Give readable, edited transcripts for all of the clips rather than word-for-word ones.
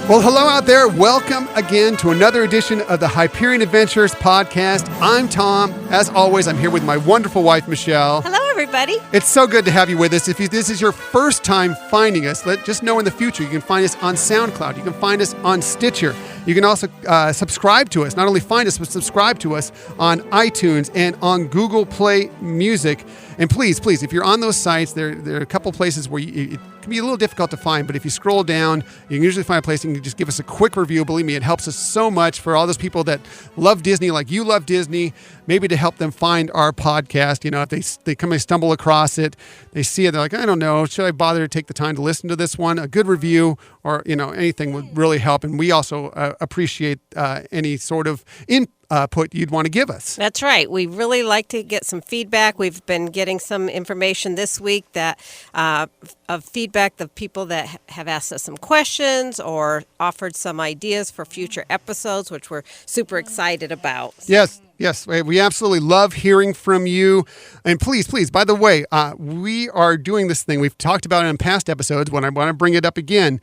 Well, hello out there. Welcome again to another edition of the Hyperion Adventures podcast. I'm Tom. As always, I'm here with my wonderful wife, Michelle. Hello, everybody. It's so good to have you with us. If this is your first time finding us, just know in the future you can find us on SoundCloud. You can find us on Stitcher. You can also subscribe to us. Not only find us, but subscribe to us on iTunes and on Google Play Music. And please, if you're on those sites, there are a couple places where it can be a little difficult to find, but if you scroll down, you can usually find a place and you can just give us a quick review. Believe me, it helps us so much for all those people that love Disney like you love Disney, maybe to help them find our podcast. You know, if they stumble across it, they see it, they're like, I don't know, should I bother to take the time to listen to this one? A good review or, anything would really help. And we also appreciate any sort of input you'd want to give us. That's right. We really like to get some feedback. We've been getting some information this week that of feedback of people that have asked us some questions or offered some ideas for future episodes, which we're super excited about. Yes, we absolutely love hearing from you. And please, by the way, we are doing this thing. We've talked about it in past episodes, but I want to bring it up again.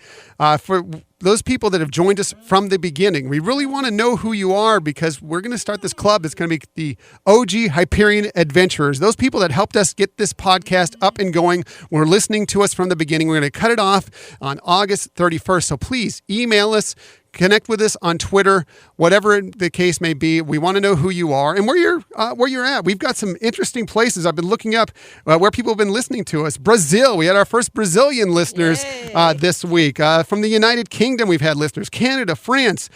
For those people that have joined us from the beginning, we really want to know who you are because we're going to start this club. It's going to be the OG Hyperion Adventurers. Those people that helped us get this podcast up and going were listening to us from the beginning. We're going to cut it off on August 31st. So please email us. Connect with us on Twitter, whatever the case may be. We want to know who you are and where you're at. We've got some interesting places. I've been looking up where people have been listening to us. Brazil, we had our first Brazilian listeners this week. From the United Kingdom, we've had listeners. Canada, France,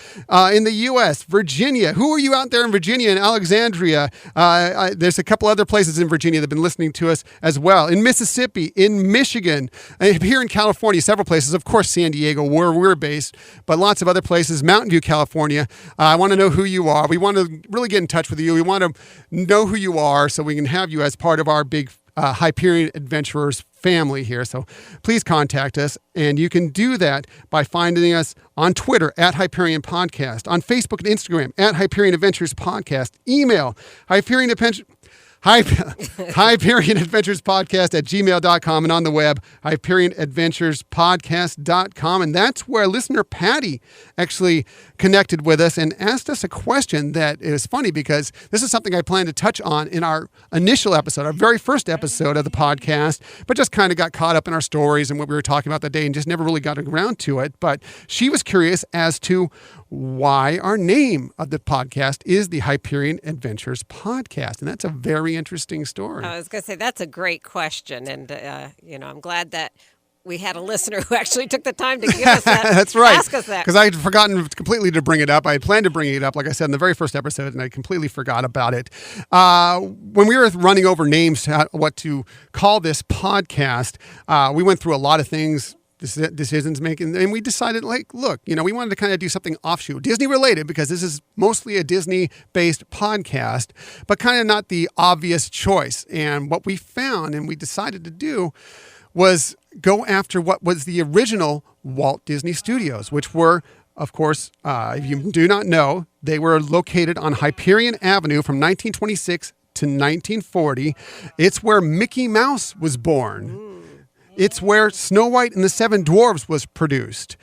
in the U.S., Virginia. Who are you out there in Virginia and Alexandria? There's a couple other places in Virginia that have been listening to us as well. In Mississippi, in Michigan, here in California, several places. Of course, San Diego, where we're based, but lots of other places. Mountain View, California. I want to know who you are. We want to really get in touch with you. We want to know who you are so we can have you as part of our big Hyperion Adventurers family here. So please contact us. And you can do that by finding us on Twitter at Hyperion Podcast, on Facebook and Instagram at Hyperion Adventures Podcast, email Hyperion Adventures Podcast at gmail.com, and on the web, HyperionAdventuresPodcast.com. And that's where listener Patty actually connected with us and asked us a question that is funny because this is something I plan to touch on in our initial episode, our very first episode of the podcast, but just kind of got caught up in our stories and what we were talking about that day and just never really got around to it. But she was curious as to why our name of the podcast is the Hyperion Adventures Podcast. And that's a very interesting story. I was going to say, that's a great question. And, I'm glad that we had a listener who actually took the time to give us that. That's right. Ask us that. Because I had forgotten completely to bring it up. I had planned to bring it up, like I said, in the very first episode, and I completely forgot about it. When we were running over names, what to call this podcast, we went through a lot of things, decisions making, and we decided, look, we wanted to kind of do something offshoot, Disney related, because this is mostly a Disney-based podcast, but kind of not the obvious choice. And what we found and we decided to do was go after what was the original Walt Disney Studios, which were, of course, if you do not know, they were located on Hyperion Avenue from 1926 to 1940. It's where Mickey Mouse was born. It's where Snow White and the Seven Dwarfs was produced.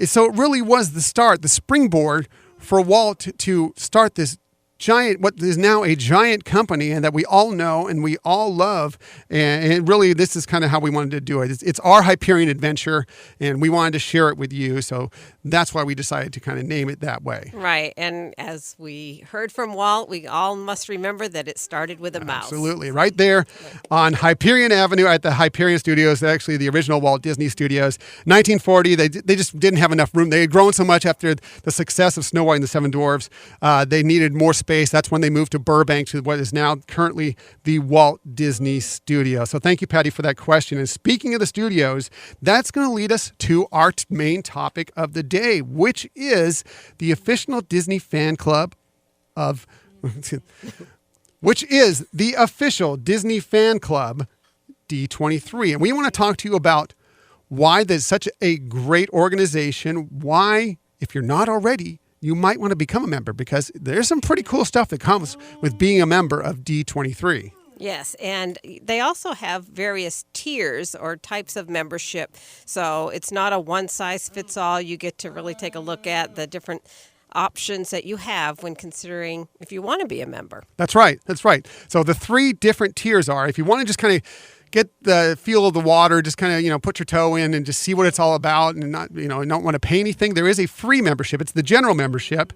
So it really was the springboard for Walt to start this giant, what is now a giant company, and that we all know and we all love. And really, this is kind of how we wanted to do it. It's our Hyperion adventure, and we wanted to share it with you. So that's why we decided to kind of name it that way. Right. And as we heard from Walt, we all must remember that it started with a mouse. Absolutely. Right there on Hyperion Avenue at the Hyperion Studios, actually the original Walt Disney Studios. 1940, they just didn't have enough room. They had grown so much after the success of Snow White and the Seven Dwarfs. They needed more space. That's when they moved to Burbank, to what is now currently the Walt Disney Studio. So thank you, Patty, for that question. And speaking of the studios, that's going to lead us to our main topic of the day, which is the official Disney fan club of, which is the official Disney fan club, D23. And we want to talk to you about why there's such a great organization, why, if you're not already, you might want to become a member, because there's some pretty cool stuff that comes with being a member of D23. Yes, and they also have various tiers or types of membership. So it's not a one size fits all. You get to really take a look at the different options that you have when considering if you want to be a member. That's right. That's right. So the 3 different tiers are, if you want to just kind of get the feel of the water, just kind of, put your toe in and just see what it's all about and not, don't want to pay anything. There is a free membership. It's the general membership.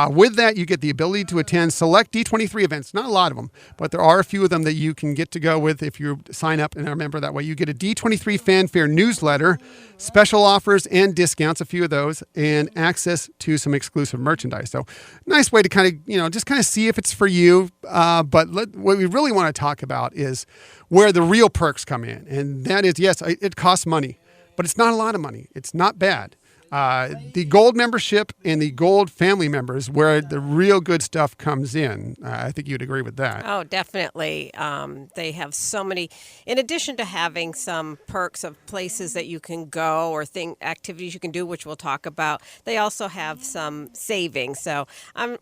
With that, you get the ability to attend select D23 events. Not a lot of them, but there are a few of them that you can get to go with if you sign up and are a member that way. You get a D23 fanfare newsletter, special offers and discounts, a few of those, and access to some exclusive merchandise. So nice way to kind of, just kind of see if it's for you. But what we really want to talk about is where the real perks come in. And that is, yes, it costs money, but it's not a lot of money. It's not bad. The gold membership and the gold family members, where the real good stuff comes in. I think you'd agree with that. Oh, definitely. They have so many, in addition to having some perks of places that you can go or activities you can do, which we'll talk about, they also have some savings. So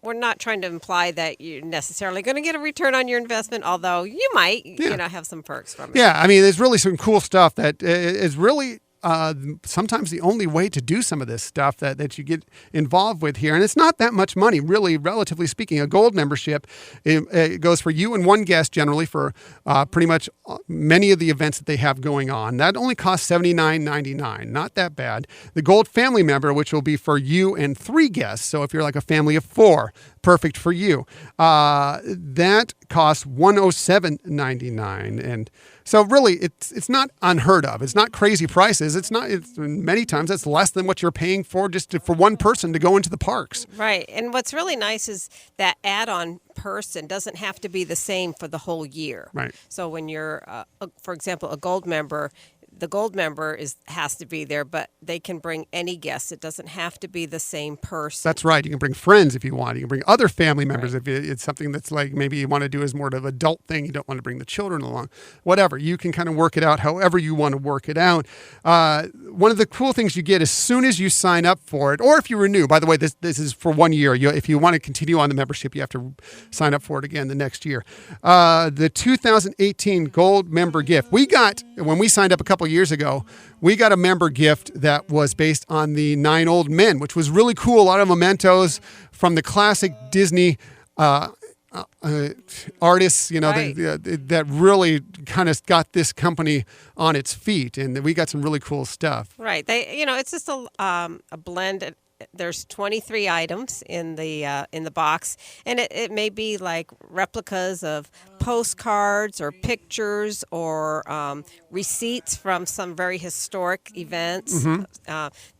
we're not trying to imply that you're necessarily going to get a return on your investment, although you might, have some perks from it. Yeah, I mean, there's really some cool stuff that is really sometimes the only way to do some of this stuff that you get involved with here. And it's not that much money, really, relatively speaking. A gold membership, it goes for you and one guest generally for pretty much many of the events that they have going on. That only costs $79.99. Not that bad. The gold family member, which will be for you and 3 guests. So if you're like a family of 4, perfect for you. That costs $107.99. And so really, it's not unheard of. It's not crazy prices. It's many times that's less than what you're paying for for one person to go into the parks. Right. And what's really nice is that add-on person doesn't have to be the same for the whole year. Right. So when you're, for example, a gold member, the gold member has to be there, but they can bring any guest. It doesn't have to be the same person. That's right. You can bring friends if you want. You can bring other family members Right. if it's something that's like maybe you want to do as more of an adult thing. You don't want to bring the children along. Whatever. You can kind of work it out however you want to work it out. One of the cool things you get as soon as you sign up for it, or if you renew, by the way, this is for 1 year. If you want to continue on the membership, you have to sign up for it again the next year. The 2018 Gold Member Gift. When we signed up a couple years ago, we got a member gift that was based on the 9 Old Men, which was really cool. A lot of mementos from the classic Disney artists, Right. that really kind of got this company on its feet, and we got some really cool stuff. Right. It's just a blend. There's 23 items in the box, and it may be like replicas of postcards or pictures or receipts from some very historic events,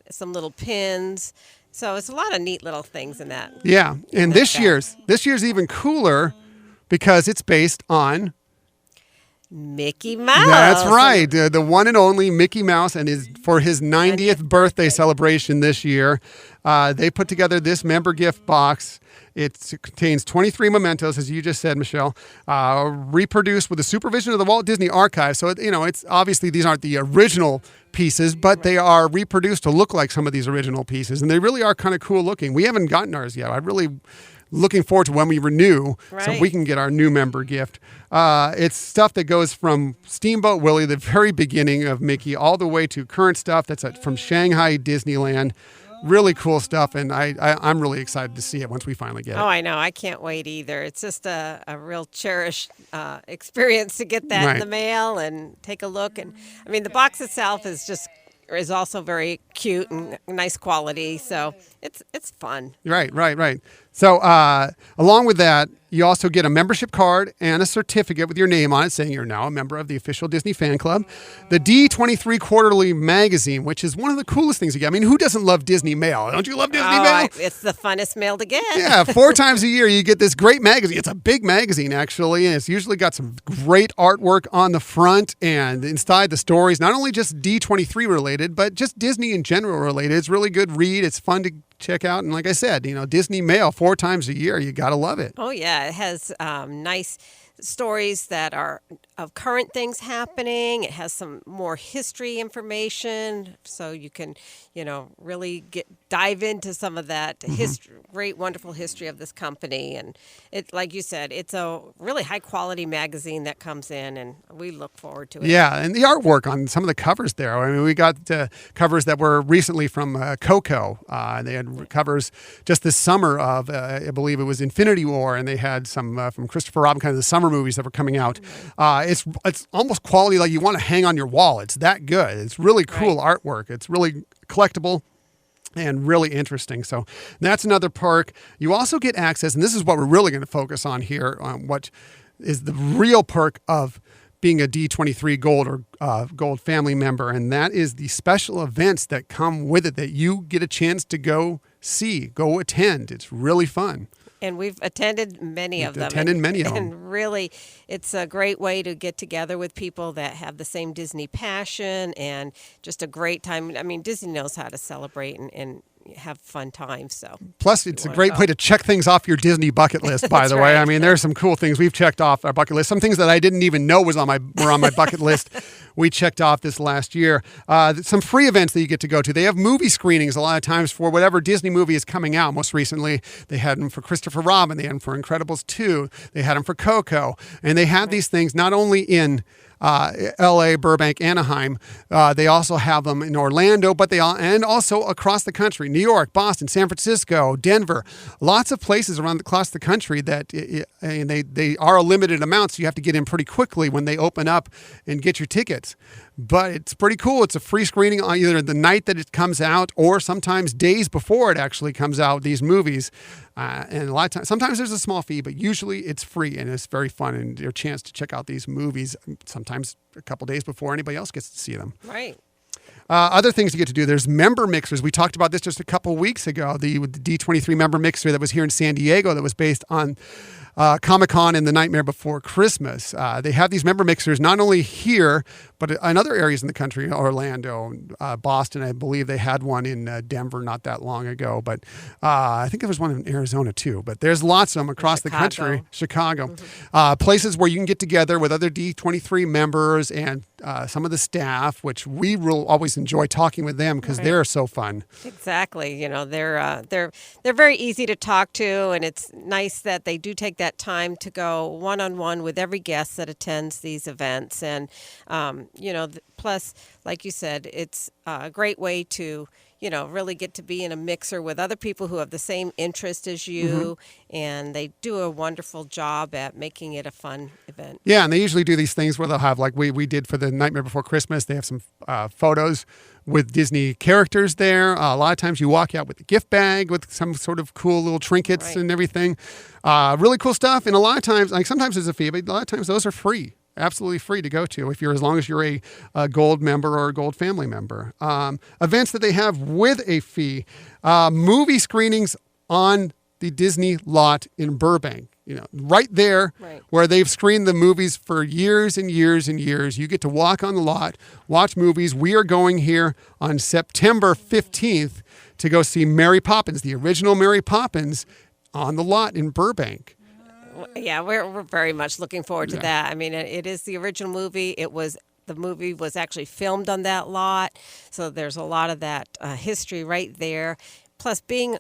some little pins. So it's a lot of neat little things in that. Yeah, and that this bag. year's even cooler because it's based on. Mickey Mouse. That's right. The one and only Mickey Mouse, and for his 90th birthday celebration this year, they put together this member gift box. It contains 23 mementos, as you just said, Michelle, reproduced with the supervision of the Walt Disney Archive. So, it's obviously these aren't the original pieces, but they are reproduced to look like some of these original pieces, and they really are kind of cool looking. We haven't gotten ours yet. I really looking forward to when we renew so Right. we can get our new member gift. It's stuff that goes from Steamboat Willie, the very beginning of Mickey, all the way to current stuff that's from Shanghai Disneyland. Really cool stuff, and I'm really excited to see it once we finally get it. Oh, I know. I can't wait either. It's just a real cherished experience to get that in Right. the mail and take a look. And I mean, the box itself is also very cute and nice quality. So it's fun. Right. So along with that, you also get a membership card and a certificate with your name on it saying you're now a member of the official Disney fan club. The D23 Quarterly Magazine, which is one of the coolest things you get. I mean, who doesn't love Disney mail? Don't you love Disney mail? It's the funnest mail to get. Yeah, 4 times a year you get this great magazine. It's a big magazine, actually, and it's usually got some great artwork on the front and inside the stories, not only just D23 related, but just Disney in general related. It's really good read. It's fun to check out. And like I said, Disney mail 4 times a year. You got to love it. Oh, yeah. It has nice stories that are of current things happening. It has some more history information, so you can, really dive into some of that history, great, wonderful history of this company. And it, like you said, it's a really high quality magazine that comes in, and we look forward to it. Yeah, and the artwork on some of the covers there. I mean, we got covers that were recently from Coco. They had covers just this summer of, I believe it was Infinity War, and they had some from Christopher Robin, kind of the summer movies that were coming out. It's almost quality like you want to hang on your wall. It's that good. It's really cool artwork. It's really collectible and really interesting. So that's another perk. You also get access, and this is what we're really going to focus on here, on what is the real perk of being a D23 Gold or Gold family member, and that is the special events that come with it that you get a chance to go see, go attend. It's really fun. And we've attended many of them. And really, it's a great way to get together with people that have the same Disney passion, and just a great time. I mean, Disney knows how to celebrate and have fun times. So plus, it's a great way to check things off your Disney bucket list. By the way, I mean, there's some cool things we've checked off our bucket list. Some things that I didn't even know were on my bucket list. We checked off this last year. Some free events that you get to go to. They have movie screenings a lot of times for whatever Disney movie is coming out. Most recently, they had them for Christopher Robin. They had them for Incredibles 2. They had them for Coco. And they have these things not only in L.A., Burbank, Anaheim. They also have them in Orlando, and also across the country: New York, Boston, San Francisco, Denver. Lots of places across the country that and they are a limited amount, so you have to get in pretty quickly when they open up and get your tickets. But it's pretty cool. It's a free screening on either the night that it comes out or sometimes days before it actually comes out, these movies. And a lot of times, sometimes there's a small fee, but usually it's free, and it's very fun, and your chance to check out these movies sometimes a couple days before anybody else gets to see them. Right. Other things you get to do, there's member mixers. We talked about this just a couple weeks ago, the D23 member mixer that was here in San Diego that was based on Comic-Con and The Nightmare Before Christmas. They have these member mixers not only here, but in other areas in the country, Orlando, Boston. I believe they had one in Denver not that long ago, but I think there was one in Arizona too. But there's lots of them across the country. Chicago. Places where you can get together with other D23 members and some of the staff, which we will always enjoy talking with them because they're so fun. Exactly. They're very easy to talk to, and it's nice that they do take that time to go one-on-one with every guest that attends these events. And, plus, like you said, it's a great way to, really get to be in a mixer with other people who have the same interest as you, and they do a wonderful job at making it a fun event. Yeah, and they usually do these things where they'll have, like we did for the Nightmare Before Christmas, they have some photos with Disney characters there. A lot of times you walk out with a gift bag with some sort of cool little trinkets and everything. Really cool stuff. And a lot of times, like sometimes there's a fee, but a lot of times those are free. Absolutely free to go to as long as you're a Gold member or a Gold family member. Events that they have with a fee, movie screenings on the Disney lot in Burbank. Right there where they've screened the movies for years and years and years. You get to walk on the lot, watch movies. We are going here on September 15th to go see Mary Poppins, the original Mary Poppins, on the lot in Burbank. Yeah, we're very much looking forward to that. I mean, it is the original movie. The movie was actually filmed on that lot, so there's a lot of that history right there. Plus, being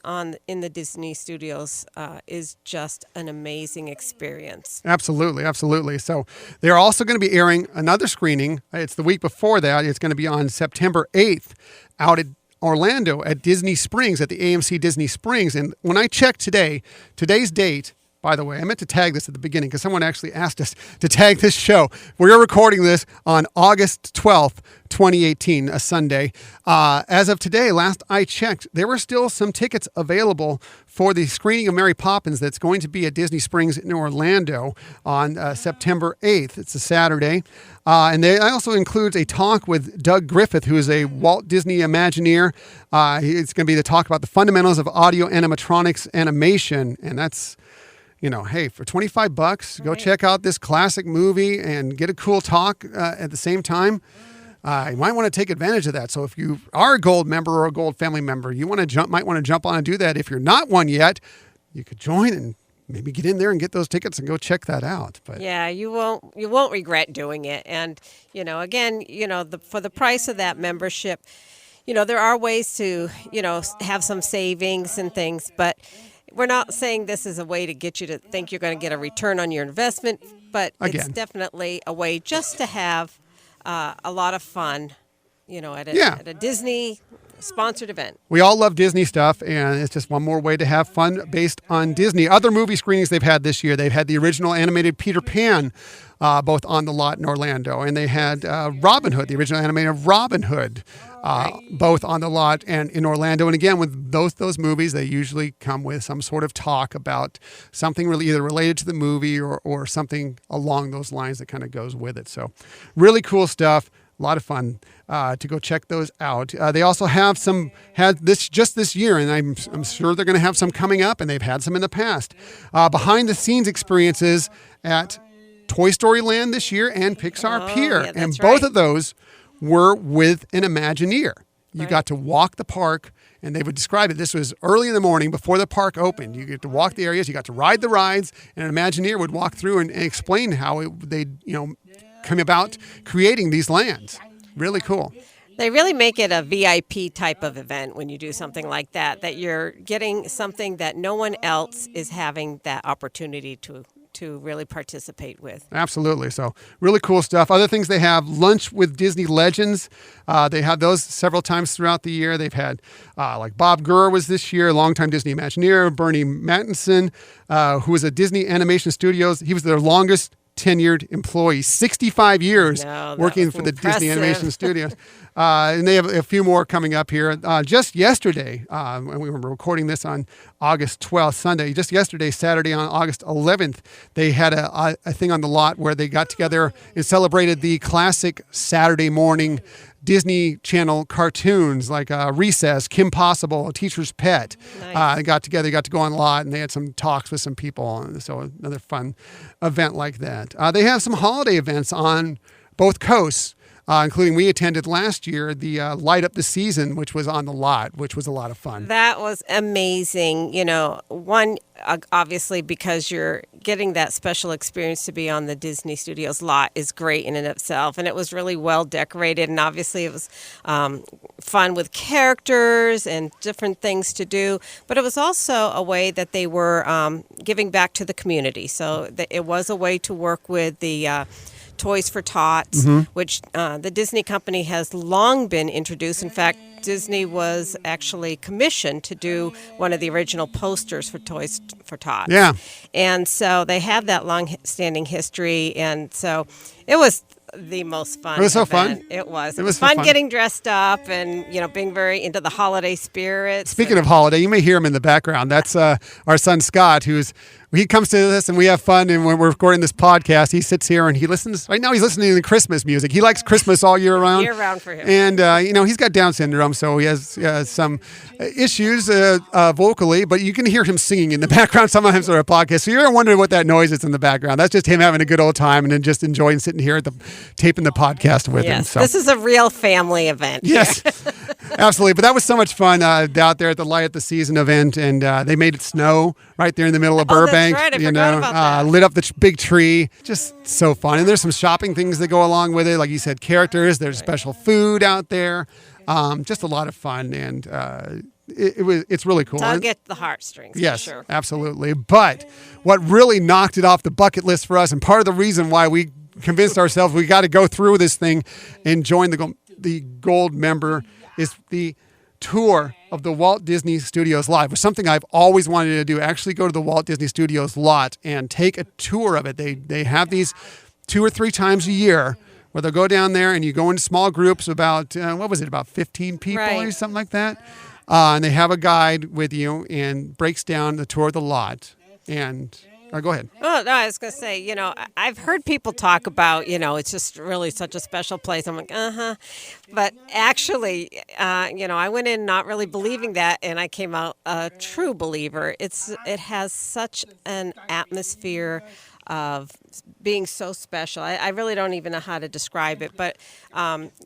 in the Disney studios is just an amazing experience. Absolutely, absolutely. So they're also going to be airing another screening. It's the week before that. It's going to be on September 8th out at Orlando at Disney Springs, at the AMC Disney Springs. And when I checked today's date, by the way, I meant to tag this at the beginning because someone actually asked us to tag this show. We're recording this on August 12th, 2018, a Sunday. As of today, last I checked, there were still some tickets available for the screening of Mary Poppins that's going to be at Disney Springs in Orlando on September 8th. It's a Saturday. And it also includes a talk with Doug Griffith, who is a Walt Disney Imagineer. It's going to be the talk about the fundamentals of audio animatronics animation, and that's... hey, for $25, go check out this classic movie and get a cool talk at the same time. You might want to take advantage of that. So if you are a Gold member or a Gold family member, you might want to jump on and do that. If you're not one yet, you could join and maybe get in there and get those tickets and go check that out. But Yeah, you won't regret doing it. And again, for the price of that membership, there are ways to have some savings and things, but we're not saying this is a way to get you to think you're going to get a return on your investment, but it's definitely a way just to have a lot of fun, at a Disney sponsored event. we all love Disney stuff, and it's just one more way to have fun based on Disney. Other movie screenings they've had this year, they've had the original animated Peter Pan, both on the lot in Orlando, and they had Robin Hood, the original animated Robin Hood, both on the lot and in Orlando. And again, with those movies, they usually come with some sort of talk about something really either related to the movie or something along those lines that kind of goes with it. So really cool stuff. A lot of fun to go check those out. They also had this just this year, and I'm sure they're going to have some coming up, and they've had some in the past. Behind the scenes experiences at Toy Story Land this year and Pixar Pier. Yeah, and that's both right. of those were with an Imagineer. You Right. got to walk the park, and they would describe it. This was early in the morning before the park opened. You get to walk the areas, you got to ride the rides, and an Imagineer would walk through and explain how they come about creating these lands. Really cool. They really make it a VIP type of event when you do something like that you're getting something that no one else is having that opportunity to really participate with. Absolutely. So really cool stuff. Other things they have, lunch with Disney legends. They have those several times throughout the year. They've had like Bob Gurr was this year, longtime Disney Imagineer, Bernie Mattinson, who was at Disney Animation Studios. He was their longest tenured employee, 65 years working for the Disney Animation Studios. And they have a few more coming up here. Just yesterday, and we were recording this on August 12th, Sunday, just yesterday, Saturday on August 11th, they had a thing on the lot where they got together and celebrated the classic Saturday morning Disney Channel cartoons like Recess, Kim Possible, Teacher's Pet. Nice. They got together, got to go on a lot, and they had some talks with some people. So another fun event like that. They have some holiday events on both coasts, including we attended last year, the Light Up the Season, which was on the lot, which was a lot of fun. That was amazing. One, obviously, because you're getting that special experience to be on the Disney Studios lot is great in and of itself. And it was really well decorated. And obviously, it was fun with characters and different things to do. But it was also a way that they were giving back to the community. So it was a way to work with the Toys for Tots, which the Disney company has long been introduced. In fact, Disney was actually commissioned to do one of the original posters for Toys for Tots. Yeah. And so they have that long-standing history, and so it was the most fun. It was so event. fun. It was. It was fun fun. getting dressed up and being very into the holiday spirit. Speaking of holiday, you may hear him in the background. That's our son Scott, he comes to this and we have fun. And when we're recording this podcast, he sits here and he listens. Right now, he's listening to Christmas music. He likes Christmas all year round. Year round for him. And he's got Down syndrome, so he has some issues vocally. But you can hear him singing in the background sometimes on our podcast. So you're wondering what that noise is in the background. That's just him having a good old time and then just enjoying sitting here at taping the podcast with him. Yes, So. this is a real family event. Yes, absolutely. But that was so much fun out there at the Light Up the Season event, and they made it snow right there in the middle of Burbank. That's right. I forgot about that. Lit up the big tree. Just so fun. And there's some shopping things that go along with it, like you said, characters. There's special food out there. Just a lot of fun, and it's really cool. Tug at the heartstrings. Yes, for sure. absolutely. But what really knocked it off the bucket list for us, and part of the reason why we convinced ourselves we got to go through this thing and join the gold member, is the tour of the Walt Disney Studios lot. It was something I've always wanted to do, actually go to the Walt Disney Studios lot and take a tour of it. They have these 2 or 3 times a year where they'll go down there and you go in small groups about, about 15 people or Right. something like that. And they have a guide with you and breaks down the tour of the lot. And go ahead. Oh, no, I was going to say, I've heard people talk about, it's just really such a special place. I'm like, But actually, I went in not really believing that, and I came out a true believer. It has such an atmosphere of being so special. I really don't even know how to describe it, but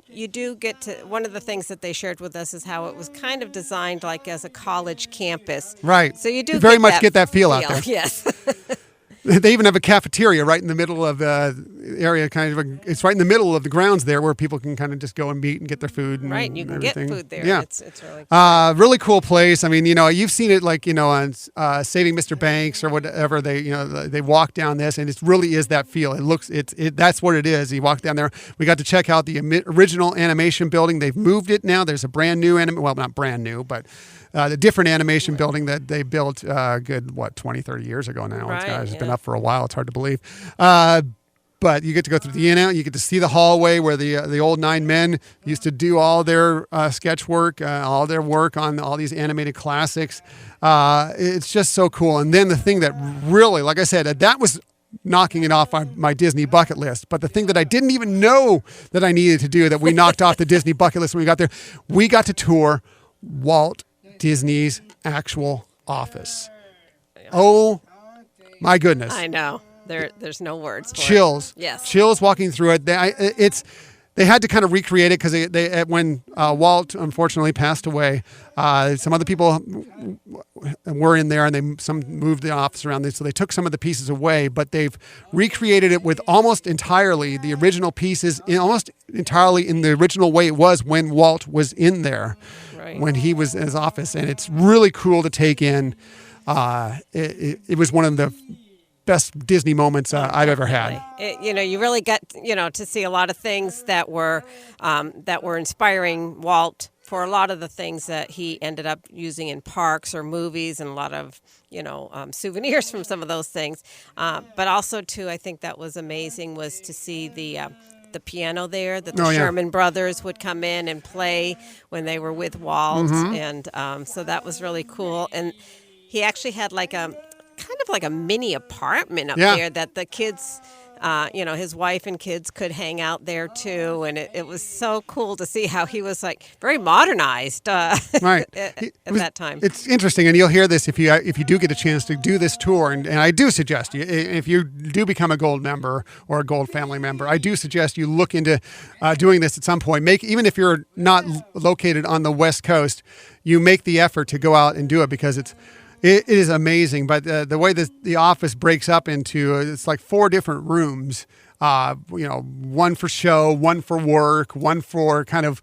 you do get to, one of the things that they shared with us is how it was kind of designed like as a college campus. Right. So you do very much get that feel out there. Yes. They even have a cafeteria right in the middle of the area, it's right in the middle of the grounds there where people can kind of just go and meet and get their food. And right, you can everything. get food there. Yeah. It's really cool. Really cool place. I mean, you've seen it like, on Saving Mr. Banks or whatever. They walk down this and it really is that feel. That's what it is. You walk down there. We got to check out the original animation building. They've moved it now. There's a brand new, well, not brand new, but the different animation building that they built 20, 30 years ago now. Right, It's been up for a while. It's hard to believe. But you get to go through the in-out. You get to see the hallway where the old 9 men used to do all their sketch work, all their work on all these animated classics. It's just so cool. And then the thing that really, like I said, that was knocking it off my Disney bucket list. But the thing that I didn't even know that I needed to do that we knocked off the Disney bucket list when we got there, we got to tour Walt Disney's actual office. Oh my goodness. I know. There's no words for Chills. it. Yes. Chills walking through it. They had to kind of recreate it because when Walt unfortunately passed away, some other people were in there and some moved the office around. So they took some of the pieces away, but they've recreated it with almost entirely the original pieces, almost entirely in the original way it was when Walt was in there, Right. when he was in his office. And it's really cool to take in. It was one of the best Disney moments I've ever had. You really got to see a lot of things that were inspiring Walt for a lot of the things that he ended up using in parks or movies, and a lot of souvenirs from some of those things. But also too, I think that was amazing was to see the piano there that the Sherman brothers would come in and play when they were with Walt, and so that was really cool. And he actually had kind of like a mini apartment up there that the kids, his wife and kids could hang out there too. And it was so cool to see how he was very modernized right. at that time. It's interesting, and you'll hear this if you do get a chance to do this tour. And I do suggest you, if you do become a Gold member or a Gold family member, I do suggest you look into doing this at some point. Even if you're not located on the West Coast, you make the effort to go out and do it because it is amazing. But the way the office breaks up into, it's like 4 different rooms, one for show, one for work, one for kind of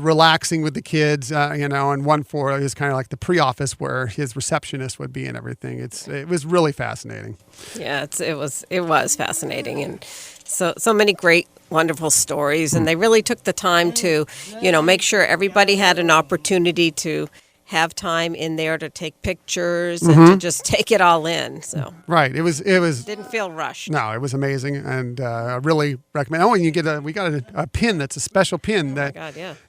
relaxing with the kids, and one for is kind of like the pre-office where his receptionist would be and everything. It was really fascinating. Yeah, it was fascinating, and so many great, wonderful stories. And they really took the time to, make sure everybody had an opportunity to have time in there to take pictures and to just take it all in. So right, it was didn't feel rushed. No, it was amazing, and I really recommend. Oh, and we got a pin that's a special pin that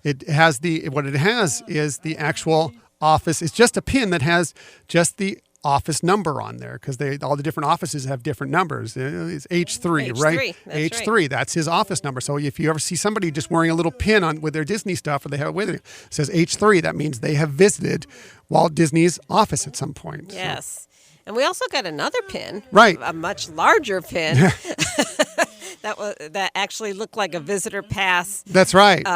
it has what it has is the actual office. It's just a pin that has just the office number on there because all the different offices have different numbers. It's H3, right? That's H3. Right. That's his office number. So if you ever see somebody just wearing a little pin on with their Disney stuff, or they have it with it, says H3, that means they have visited Walt Disney's office at some point. Yes. So. And we also got another pin, right? A much larger pin that actually looked like a visitor pass. That's right.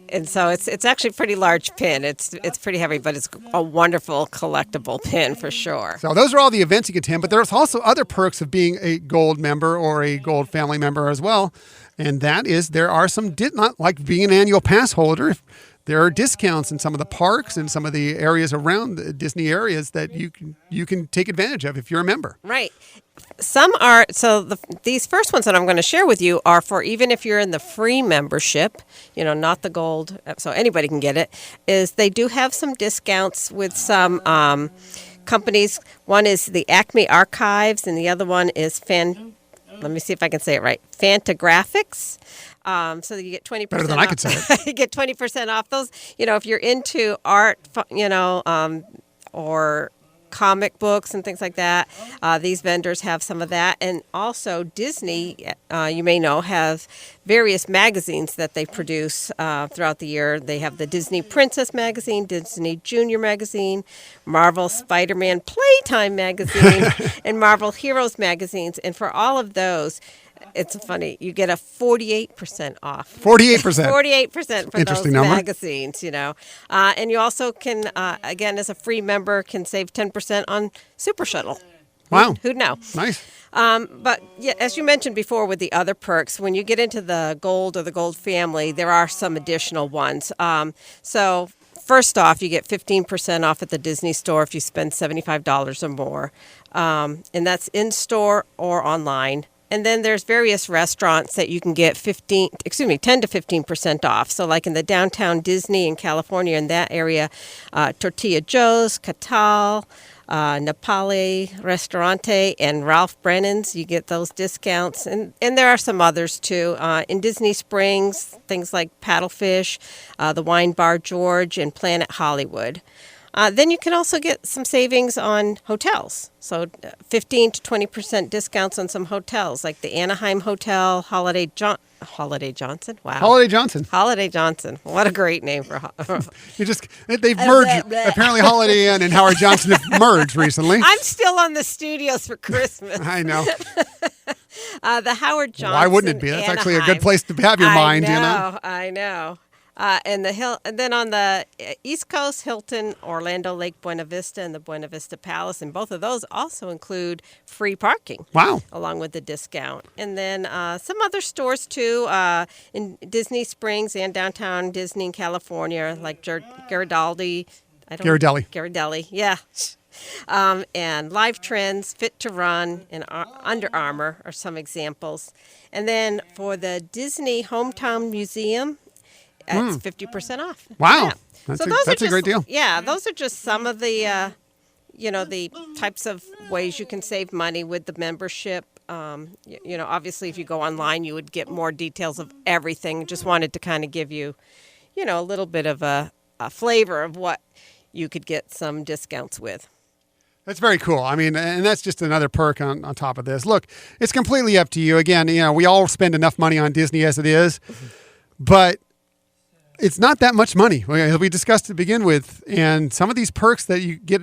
And so it's actually a pretty large pin. It's pretty heavy, but it's a wonderful collectible pin for sure. So those are all the events you can attend, but there's also other perks of being a Gold member or a Gold family member as well, and that is there are some not like being an annual pass holder. There are discounts in some of the parks and some of the areas around the Disney areas that you can take advantage of if you're a member. Right. Some are, these first ones that I'm going to share with you are for even if you're in the free membership, not the Gold, so anybody can get it, is they do have some discounts with some companies. One is the Acme Archives and the other one is let me see if I can say it right, Fantagraphics. So you get 20% better than off. I could say it. You get 20% off those. If you're into art, or comic books and things like that. These vendors have some of that. And also Disney, you may know, has various magazines that they produce throughout the year. They have the Disney Princess magazine, Disney Junior magazine, Marvel Spider-Man Playtime magazine, and Marvel Heroes magazines. And for all of those, it's funny, you get a 48% off. 48%. 48% for Interesting those number. magazines, And you also can, again, as a free member, can save 10% on Super Shuttle. Wow. Who'd know? Nice. But yeah, as you mentioned before with the other perks, when you get into the gold or the gold family, there are some additional ones. So first off, you get 15% off at the Disney store if you spend $75 or more. And that's in-store or online. And then there's various restaurants that you can get 10 to 15% off. So like in the downtown Disney in California, in that area, Tortilla Joe's, Catal, Napoli Restaurante, and Ralph Brennan's, you get those discounts. And there are some others too. In Disney Springs, things like Paddlefish, the Wine Bar George, and Planet Hollywood. Then you can also get some savings on hotels. So 15 to 20% discounts on some hotels, like the Anaheim Hotel, Holiday Johnson. Wow. Holiday Johnson. Holiday Johnson. What a great name for. They've merged. Apparently, Holiday Inn and Howard Johnson have merged recently. I'm still on the studios for Christmas. I know. The Howard Johnson. Why wouldn't it be? That's actually a good Anaheim. place to have your mind, I know. And then on the East Coast, Hilton, Orlando Lake Buena Vista, and the Buena Vista Palace, and both of those also include free parking. Wow. Along with the discount. And then some other stores too, in Disney Springs and downtown Disney in California, like Ghirardelli. Ghirardelli, yeah. And Live Trends, Fit to Run, and Under Armour are some examples. And then for the Disney Hometown Museum, it's 50% off. Wow. Yeah. That's a great deal. Yeah, those are just some of the, the types of ways you can save money with the membership. Obviously, if you go online, you would get more details of everything. Just wanted to kind of give you, a little bit of a flavor of what you could get some discounts with. That's very cool. I mean, and that's just another perk on top of this. Look, it's completely up to you. Again, we all spend enough money on Disney as it is, but it's not that much money. We discussed to begin with, and some of these perks that you get,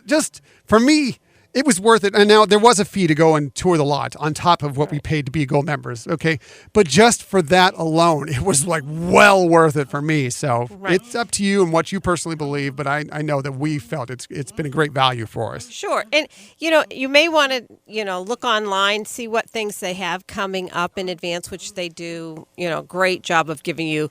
just for me, it was worth it. And now there was a fee to go and tour the lot on top of what we paid to be gold members. Okay. But just for that alone, it was like well worth it for me. So It's up to you and what you personally believe. But I know that we felt it's been a great value for us. Sure. And, you may want to, look online, see what things they have coming up in advance, which they do, great job of giving you.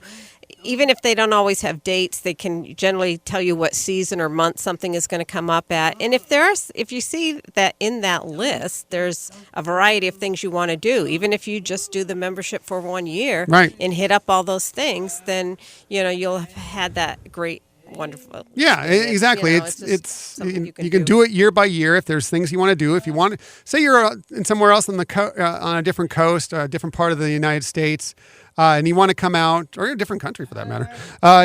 Even if they don't always have dates, they can generally tell you what season or month something is going to come up at. And if you see that in that list, there's a variety of things you want to do. Even if you just do the membership for 1 year and hit up all those things, then you'll have had that great, wonderful. Yeah, exactly. You can do it year by year if there's things you want to do. If you want to, say you're in somewhere else on on a different coast, a different part of the United States. And you want to come out, or a different country for that matter,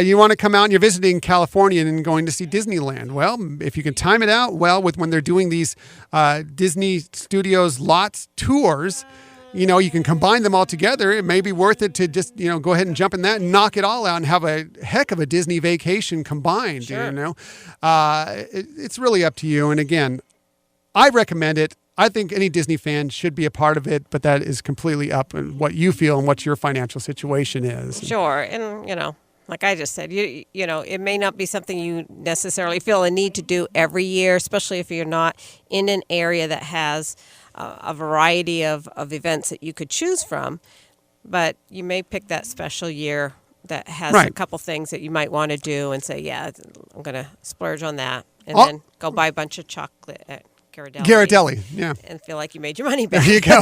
you want to come out and you're visiting California and going to see Disneyland. Well, if you can time it out well with when they're doing these Disney Studios lots tours, you can combine them all together. It may be worth it to just, go ahead and jump in that and knock it all out and have a heck of a Disney vacation combined. Sure. It's really up to you. And again, I recommend it. I think any Disney fan should be a part of it, but that is completely up in what you feel and what your financial situation is. Sure. And, like I just said, it may not be something you necessarily feel a need to do every year, especially if you're not in an area that has a variety of events that you could choose from. But you may pick that special year that has a couple things that you might want to do and say, yeah, I'm going to splurge on that. And then go buy a bunch of chocolate at Ghirardelli, yeah. And feel like you made your money back. There you go.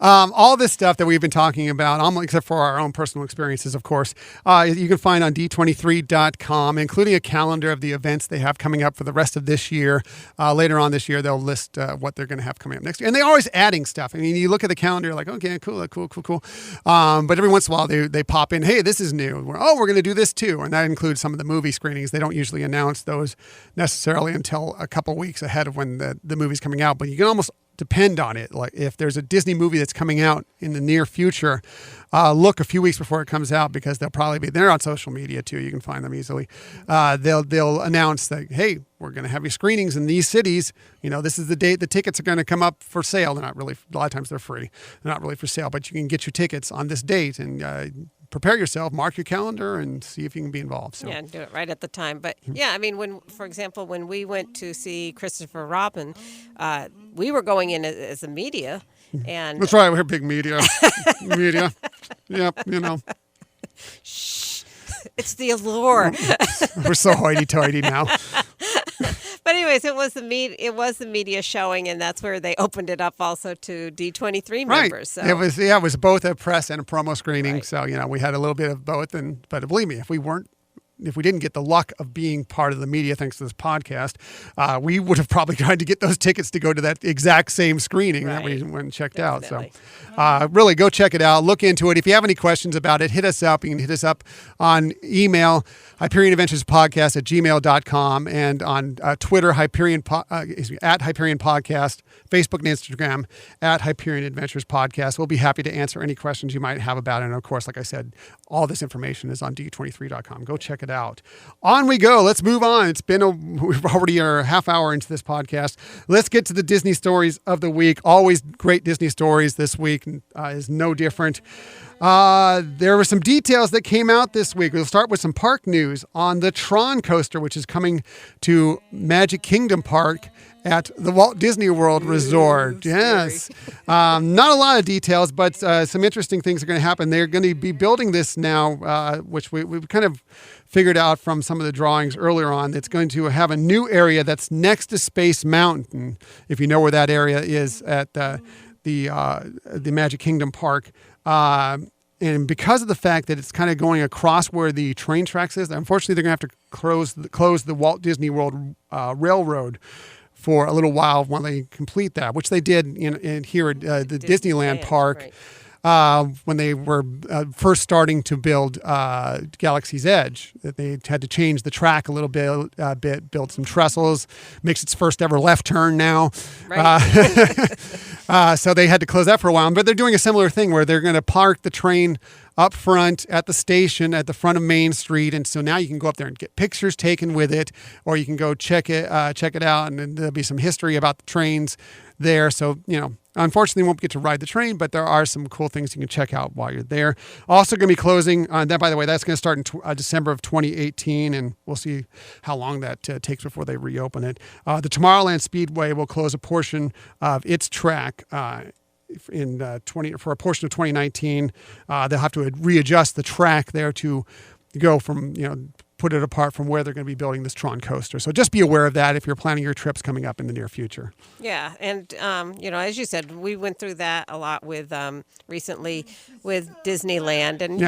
All this stuff that we've been talking about, except for our own personal experiences, of course, you can find on D23.com, including a calendar of the events they have coming up for the rest of this year. Later on this year, they'll list what they're going to have coming up next year. And they're always adding stuff. I mean, you look at the calendar, you're like, okay, cool. But every once in a while, they pop in, hey, this is new. We're going to do this too. And that includes some of the movie screenings. They don't usually announce those necessarily until a couple weeks ahead of when the movie's coming out. But you can almost depend on it. Like if there's a Disney movie that's coming out in the near future, look a few weeks before it comes out, because they'll probably be, they're on social media too. You can find them easily. They'll announce that, hey, we're going to have your screenings in these cities. This is the date the tickets are going to come up for sale. They're not really, a lot of times they're free. They're not really for sale, but you can get your tickets on this date and prepare yourself, mark your calendar, and see if you can be involved. So. Yeah, do it right at the time. But yeah, I mean, for example, when we went to see Christopher Robin, we were going in as a media, and that's right. We're big media. Media. Yep. Shh, it's the allure. We're so hoity-toity now. But anyways, it was the media showing, and that's where they opened it up also to D23 members. So. It was both a press and a promo screening. Right. So we had a little bit of both, but believe me, if we didn't get the luck of being part of the media thanks to this podcast, we would have probably tried to get those tickets to go to that exact same screening that we went and checked out. So really go check it out. Look into it. If you have any questions about it, hit us up. You can hit us up on email, HyperionAdventuresPodcast@gmail.com, and on Twitter, at Hyperion Podcast, Facebook and Instagram, at Hyperion Adventures Podcast. We'll be happy to answer any questions you might have about it. And of course, like I said, all this information is on D23.com. Go check it out. On we go. Let's move on. We've already a half hour into this podcast. Let's get to the Disney stories of the week. Always great Disney stories. This week is no different. There were some details that came out this week. We'll start with some park news on the Tron coaster, which is coming to Magic Kingdom Park at the Walt Disney World Resort. Yes. Not a lot of details, but some interesting things are going to happen. They're going to be building this now, which we've kind of figured out from some of the drawings earlier on. It's going to have a new area that's next to Space Mountain, if you know where that area is at the Magic Kingdom Park. And because of the fact that it's kind of going across where the train tracks is, unfortunately, they're going to have to close the Walt Disney World Railroad for a little while they complete that, which they did here at the Disneyland Park. Right. When they were first starting to build Galaxy's Edge. They had to change the track a little bit, build some trestles, makes its first ever left turn now. Right. So they had to close that for a while. But they're doing a similar thing where they're going to park the train up front at the station at the front of Main Street. And so now you can go up there and get pictures taken with it, or you can go check it out, and then there'll be some history about the trains there. So, unfortunately, you won't get to ride the train, but there are some cool things you can check out while you're there. Also going to be closing, that, by the way, that's going to start in December of 2018, and we'll see how long that takes before they reopen it. The Tomorrowland Speedway will close a portion of its track for a portion of 2019. They'll have to readjust the track there to go from, put it apart from where they're going to be building this Tron coaster. So just be aware of that if you're planning your trips coming up in the near future. Yeah, and as you said, we went through that a lot with recently with Disneyland, and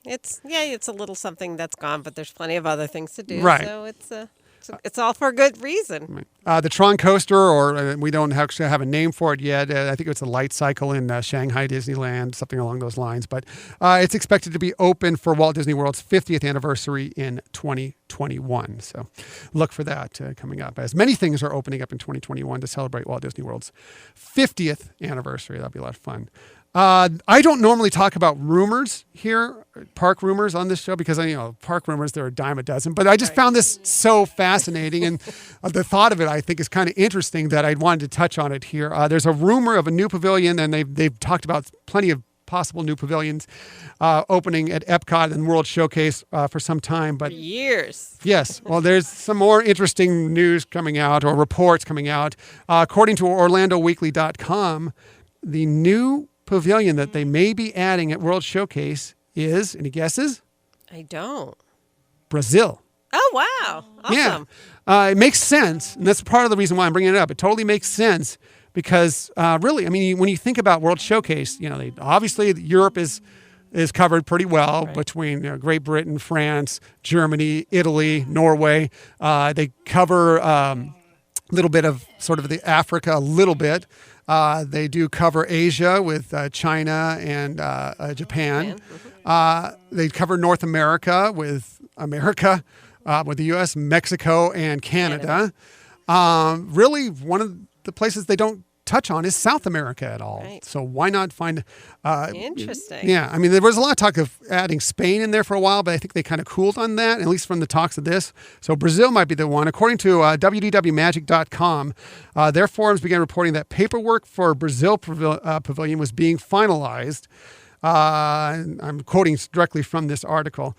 it's a little something that's gone, but there's plenty of other things to do. Right. So it's all for a good reason. The Tron coaster, or we don't actually have a name for it yet. I think it's a light cycle in Shanghai Disneyland, something along those lines. But it's expected to be open for Walt Disney World's 50th anniversary in 2021. So look for that coming up. As many things are opening up in 2021 to celebrate Walt Disney World's 50th anniversary. That'll be a lot of fun. I don't normally talk about rumors here, park rumors on this show, because park rumors, there are a dime a dozen, but I just found this so fascinating, and the thought of it, I think, is kind of interesting that I wanted to touch on it here. There's a rumor of a new pavilion, and they've talked about plenty of possible new pavilions opening at Epcot and World Showcase for some time. But years. Yes. Well, there's some more interesting news coming out, or reports coming out. According to OrlandoWeekly.com, the new pavilion that they may be adding at World Showcase is, any guesses? I don't. Brazil. Oh, Wow. Awesome. Yeah. It makes sense. And that's part of the reason why I'm bringing it up. It totally makes sense because really, I mean, when you think about World Showcase, obviously Europe is covered pretty well between Great Britain, France, Germany, Italy, Norway. They cover a little bit of sort of the Africa, a little bit. They do cover Asia with China and Japan. They cover North America with the U.S., Mexico, and Canada. Really, one of the places they don't touch on is South America at all. Right. So why not find... Interesting. Yeah, I mean, there was a lot of talk of adding Spain in there for a while, but I think they kind of cooled on that, at least from the talks of this. So Brazil might be the one. According to wdwmagic.com, their forums began reporting that paperwork for Brazil Pavilion was being finalized. I'm quoting directly from this article.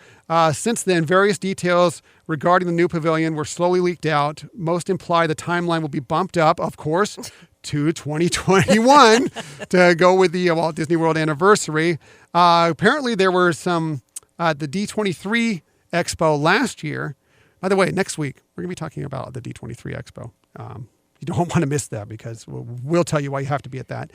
Since then, various details regarding the new pavilion were slowly leaked out. Most imply the timeline will be bumped up, of course, to 2021 to go with the Walt Disney World anniversary. Apparently, there were some the D23 Expo last year. By the way, next week, we're going to be talking about the D23 Expo. You don't want to miss that because we'll tell you why you have to be at that.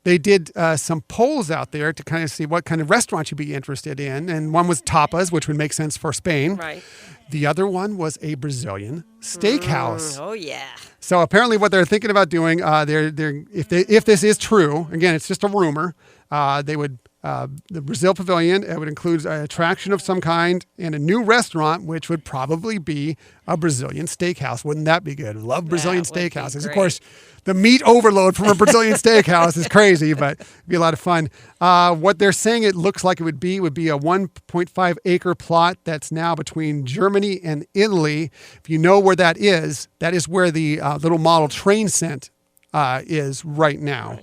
They did some polls out there to kind of see what kind of restaurants you'd be interested in. And one was tapas, which would make sense for Spain. Right. The other one was a Brazilian steakhouse. Oh, yeah. So apparently what they're thinking about doing, if this is true, again, it's just a rumor, they would... the Brazil Pavilion, it would include an attraction of some kind and a new restaurant, which would probably be a Brazilian steakhouse. Wouldn't that be good? Love Brazilian steakhouses. Of course, the meat overload from a Brazilian steakhouse is crazy, but it'd be a lot of fun. What they're saying it looks like it would be a 1.5 acre plot that's now between Germany and Italy. If you know where that is where the little model train set is right now.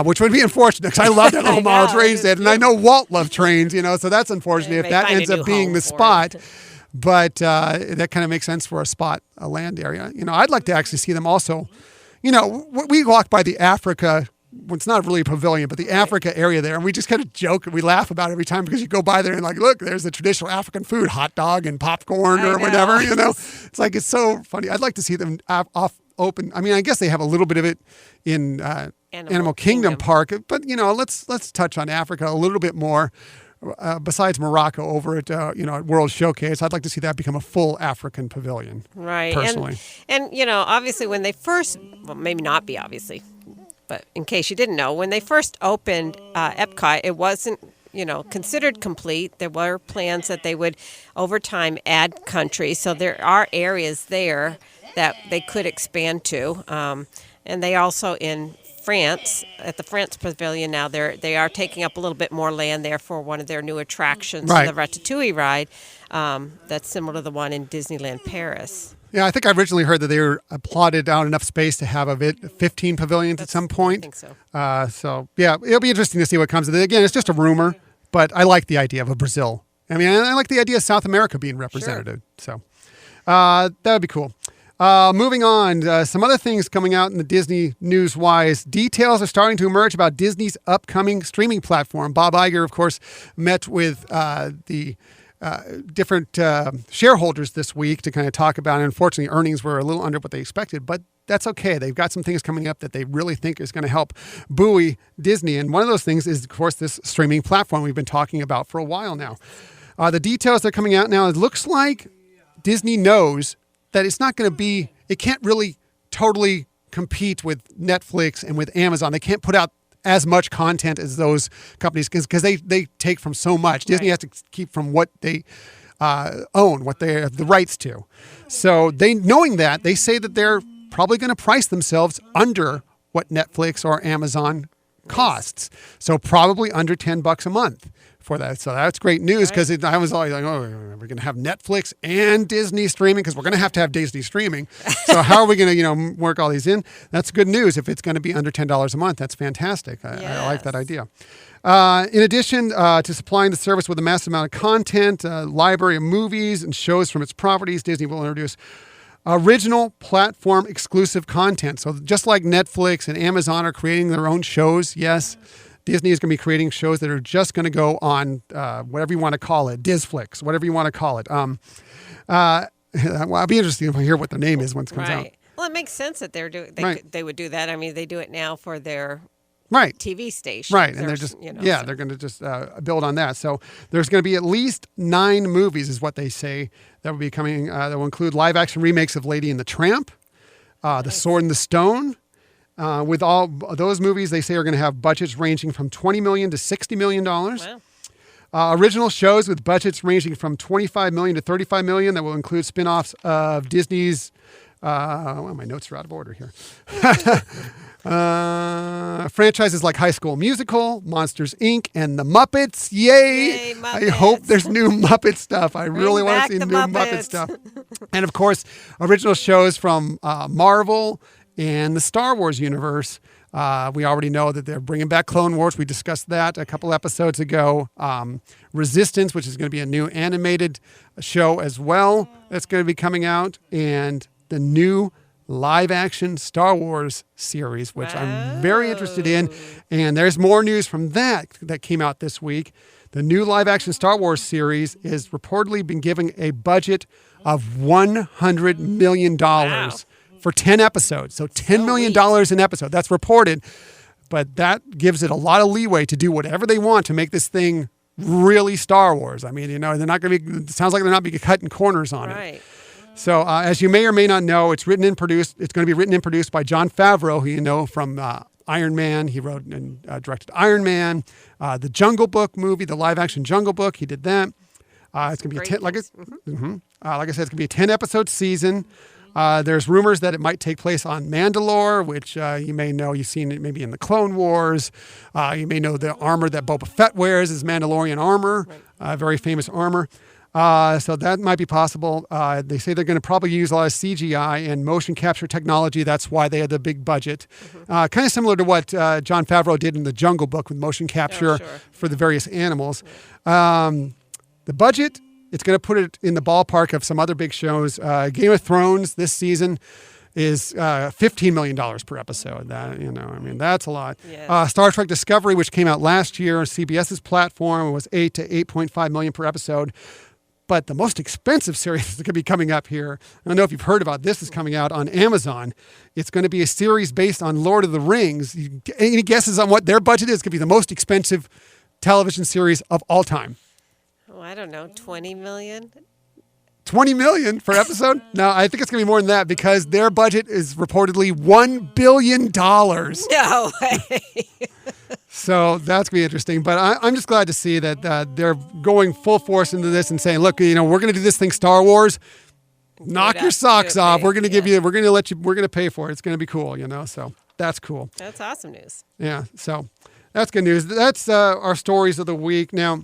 Which would be unfortunate because I love that little model train set, and I know Walt loved trains, so that's unfortunate if that ends up being the spot. But that kind of makes sense for a land area. I'd like to actually see them also. We walk by the Africa. Well, it's not really a pavilion, but the Africa area there, and we just kind of joke and we laugh about it every time because you go by there and look, there's the traditional African food, hot dog and popcorn or whatever. It's so funny. I'd like to see them open. I mean, I guess they have a little bit of it in Animal Kingdom Park, but let's touch on Africa a little bit more. Besides Morocco over at at World Showcase, I'd like to see that become a full African pavilion. Right. Personally, and obviously when they first, well, maybe not be obviously, but in case you didn't know, when they first opened Epcot, it wasn't considered complete. There were plans that they would over time add countries, so there are areas there that they could expand to, and they also in France, at the France Pavilion now, they are taking up a little bit more land there for one of their new attractions, the Ratatouille ride. That's similar to the one in Disneyland Paris. Yeah, I think I originally heard that they were plotted out enough space to have 15 pavilions at some point. I think so. So, yeah, it'll be interesting to see what comes of it. Again, it's just a rumor, but I like the idea of a Brazil. I mean, I like the idea of South America being represented. Sure. So that would be cool. Moving on, some other things coming out in the Disney news-wise. Details are starting to emerge about Disney's upcoming streaming platform. Bob Iger, of course, met with the different shareholders this week to kind of talk about it. Unfortunately, earnings were a little under what they expected, but that's okay. They've got some things coming up that they really think is going to help buoy Disney. And one of those things is, of course, this streaming platform we've been talking about for a while now. The details that are coming out now, it looks like Disney knows that it's not going to be, it can't really totally compete with Netflix and with Amazon. They can't put out as much content as those companies because they take from so much. Disney has to keep from what they own, what they have the rights to. So knowing that, they say that they're probably going to price themselves under what Netflix or Amazon costs. So probably under $10 a month for that. So that's great news because I was always like, oh, we're going to have Netflix and Disney streaming because we're going to have Disney streaming. So how are we going to, work all these in? That's good news. If it's going to be under $10 a month, that's fantastic. I like that idea. In addition to supplying the service with a massive amount of content, library of movies and shows from its properties, Disney will introduce original platform exclusive content. So just like Netflix and Amazon are creating their own shows, yes, Disney is going to be creating shows that are just going to go on whatever you want to call it, Disflix, whatever you want to call it. Well, I'll be interested if I hear what the name is when it comes out. Well, it makes sense that they would do that. I mean, they do it now for their TV station. Right, and they're just, they're going to just build on that. So there's going to be at least 9 movies is what they say that will be coming, that will include live-action remakes of Lady and the Tramp, The Sword and the Stone. With all those movies, they say are going to have budgets ranging from $20 million to $60 million. Wow. Original shows with budgets ranging from $25 million to $35 million that will include spin-offs of Disney's, my notes are out of order here. Franchises like High School Musical, Monsters, Inc., and The Muppets. Yay! Muppets. I hope there's new Muppet stuff. I really want to see new Muppet stuff. And, of course, original shows from Marvel and the Star Wars universe. We already know that they're bringing back Clone Wars. We discussed that a couple episodes ago. Resistance, which is going to be a new animated show as well, that's going to be coming out. And the new live-action Star Wars series, which I'm very interested in. And there's more news from that came out this week. The new live-action Star Wars series is reportedly been given a budget of $100 million for 10 episodes. So $10 million an episode. That's reported. But that gives it a lot of leeway to do whatever they want to make this thing really Star Wars. I mean, they're not going to be, it sounds like they're not be cutting corners on it. So as you may or may not know, it's going to be written and produced by Jon Favreau, who you know from Iron Man. He wrote and directed Iron Man, the Jungle Book movie, the live-action Jungle Book. He did that. It's going to be like I said, it's going to be a 10-episode season. There's rumors that it might take place on Mandalore, which you may know. You've seen it maybe in the Clone Wars. You may know the armor that Boba Fett wears is Mandalorian armor, very famous armor. So that might be possible. They say they're going to probably use a lot of CGI and motion capture technology. That's why they had the big budget. Kind of similar to what Jon Favreau did in the Jungle Book with motion capture for the various animals. The budget, it's going to put it in the ballpark of some other big shows. Game of Thrones this season is $15 million per episode. That's a lot. Yes. Star Trek Discovery, which came out last year on CBS's platform, was $8 to $8.5 million per episode. But the most expensive series that's going to be coming up here, I don't know if you've heard about this, is coming out on Amazon. It's going to be a series based on Lord of the Rings. Any guesses on what their budget is? It's going to be the most expensive television series of all time. Oh, I don't know, 20 million? 20 million per episode? No, I think it's going to be more than that because their budget is reportedly $1 billion. No way. So that's going to be interesting. But I'm just glad to see that they're going full force into this and saying, look, we're going to do this thing Star Wars. Knock your socks off. We're going to pay for it. It's going to be cool, so that's cool. That's awesome news. Yeah. So that's good news. That's our stories of the week. Now,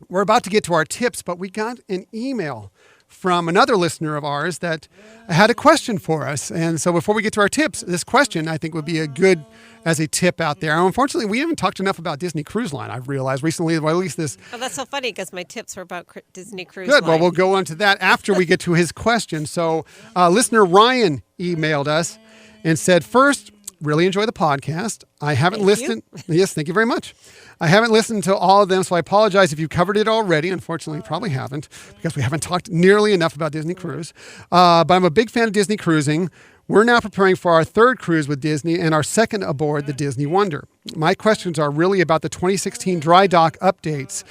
we're about to get to our tips, but we got an email from another listener of ours that had a question for us. And so before we get to our tips, this question I think would be a good as a tip out there. Unfortunately, we haven't talked enough about Disney Cruise Line. I've realized recently, or at least this. Oh, that's so funny because my tips were about Disney Cruise Line. Good. Well, we'll go on to that after we get to his question. So listener Ryan emailed us and said, first, really enjoy the podcast. I haven't listened. Yes, thank you very much. I haven't listened to all of them, so I apologize if you covered it already. Unfortunately, you probably haven't because we haven't talked nearly enough about Disney Cruise. But I'm a big fan of Disney cruising. We're now preparing for our third cruise with Disney and our second aboard the Disney Wonder. My questions are really about the 2016 dry dock updates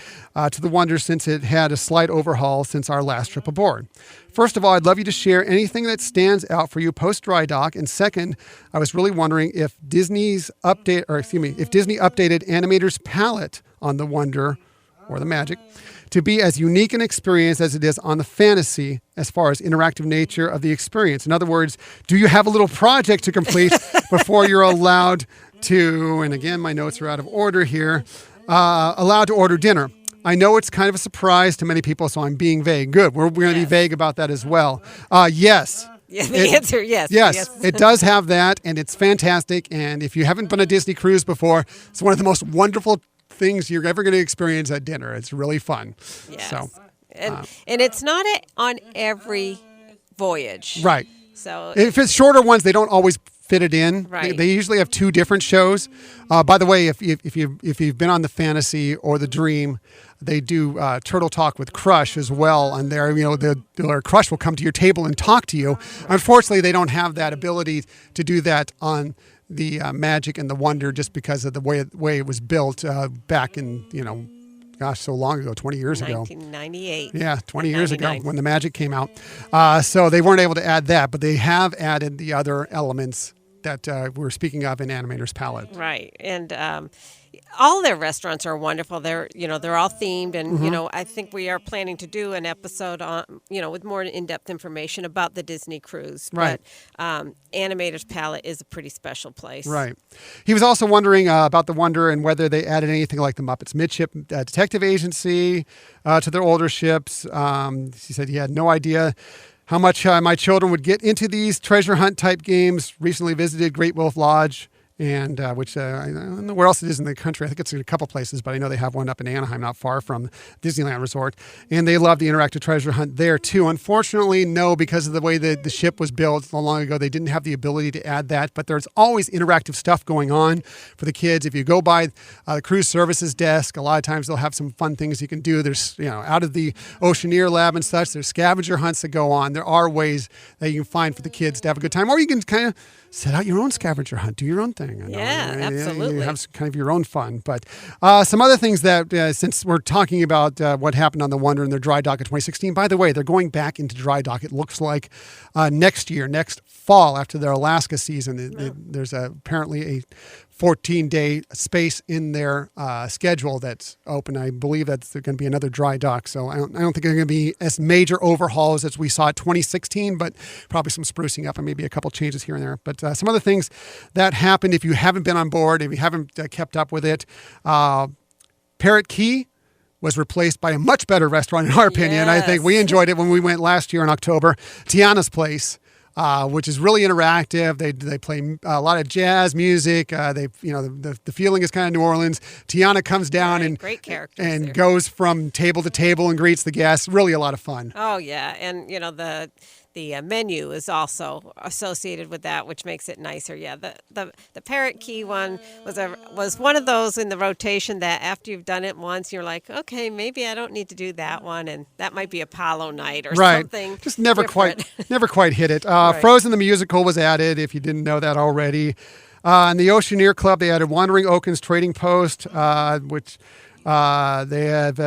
to the Wonder since it had a slight overhaul since our last trip aboard. First of all, I'd love you to share anything that stands out for you post dry dock. And second, I was really wondering if Disney updated Animator's palette on the Wonder or the Magic to be as unique an experience as it is on the Fantasy as far as interactive nature of the experience. In other words, do you have a little project to complete before you're allowed to, and again, my notes are out of order here, allowed to order dinner? I know it's kind of a surprise to many people, so I'm being vague. Good. We're going to be vague about that as well. Yes. Yeah, the answer, yes. Yes, it does have that, and it's fantastic. And if you haven't been on a Disney cruise before, it's one of the most wonderful things you're ever going to experience at dinner. It's really fun. Yes. So, and it's not on every voyage. Right. So if it's shorter ones, they don't always fit it in. Right. They usually have 2 different shows. By the way, if you've been on the Fantasy or the Dream, they do Turtle Talk with Crush as well. And there, their Crush will come to your table and talk to you. Unfortunately, they don't have that ability to do that on the Magic and the Wonder, just because of the way it was built back in, so long ago, 20 years ago. 1998. Yeah, 20 years ago when the Magic came out. So they weren't able to add that, but they have added the other elements that we're speaking of in Animator's Palette. Right. And all their restaurants are wonderful. They're all themed, and I think we are planning to do an episode on with more in-depth information about the Disney cruise. Right. But Animator's Palette is a pretty special place. Right. He was also wondering about the Wonder and whether they added anything like the Muppets Midship Detective Agency to their older ships. He said he had no idea how much my children would get into these treasure hunt type games. Recently visited Great Wolf Lodge, and which I don't know where else it is in the country. I think it's in a couple places, but I know they have one up in Anaheim, not far from Disneyland Resort. And they love the interactive treasure hunt there too. Unfortunately, no, because of the way the ship was built so long ago, they didn't have the ability to add that. But there's always interactive stuff going on for the kids. If you go by the cruise services desk, a lot of times they'll have some fun things you can do. There's, out of the Oceaneer Lab and such, there's scavenger hunts that go on. There are ways that you can find for the kids to have a good time, or you can kind of set out your own scavenger hunt, do your own thing. Yeah, absolutely. You have kind of your own fun. But some other things that, since we're talking about what happened on the Wonder in their dry dock in 2016, by the way, they're going back into dry dock, it looks like, next fall after their Alaska season. There's apparently a 14-day space in their schedule that's open. I believe that's going to be another dry dock. So I don't think they're going to be as major overhauls as we saw at 2016, but probably some sprucing up and maybe a couple changes here and there. But some other things that happened, if you haven't been on board, if you haven't kept up with it, Parrot Key was replaced by a much better restaurant, in our opinion. Yes. I think we enjoyed it when we went last year in October. Tiana's Place. Which is really interactive. They play a lot of jazz music. The feeling is kind of New Orleans. Tiana comes down and great characters and there. goes from table to table and greets the guests. Really a lot of fun. Oh yeah, and the menu is also associated with that, which makes it nicer. Yeah, the Parrot Key one was one of those in the rotation that after you've done it once, you're like, okay, maybe I don't need to do that one, and that might be Apollo night or something. Just never different. quite hit it. Right. Frozen the Musical was added, if you didn't know that already. In the Oceaneer Club, they added Wandering Oaken's Trading Post, which they have.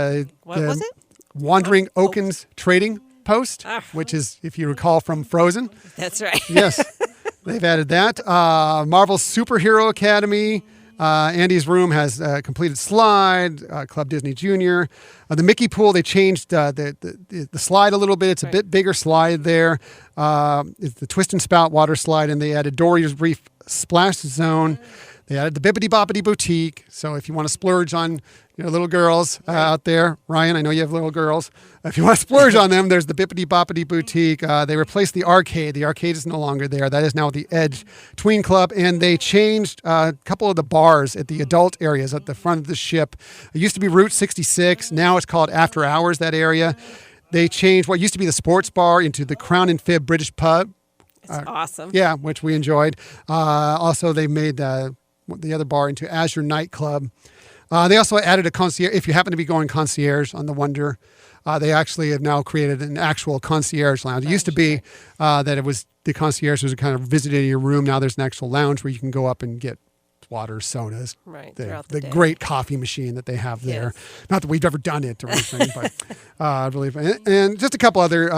What was it? Wandering Oaken's Trading Post, which is, if you recall, from Frozen. That's right. Yes, they've added that. Marvel's Superhero Academy. Andy's Room has a completed slide. Club Disney Junior. The Mickey Pool, they changed the slide a little bit. It's a bit bigger slide there. It's the Twist and Spout water slide, and they added Dory's Reef Splash Zone. They added the Bibbidi Bobbidi Boutique. So if you want to splurge on little girls out there, Ryan, I know you have little girls. If you want to splurge on them, there's the Bibbidi Bobbidi Boutique. They replaced the arcade. The arcade is no longer there. That is now the Edge Tween Club. And they changed a couple of the bars at the adult areas at the front of the ship. It used to be Route 66. Now it's called After Hours, that area. They changed what used to be the sports bar into the Crown and Fib British Pub. It's awesome. Yeah, which we enjoyed. Also, they made the other bar into Azure Nightclub. They also added a concierge. If you happen to be going concierge on the Wonder, they actually have now created an actual concierge lounge. It used to be that it was the concierge was kind of visiting your room. Now there's an actual lounge where you can go up and get water, sodas, right, the great coffee machine that they have there. Yes. Not that we've ever done it or anything, but I believe, and just a couple other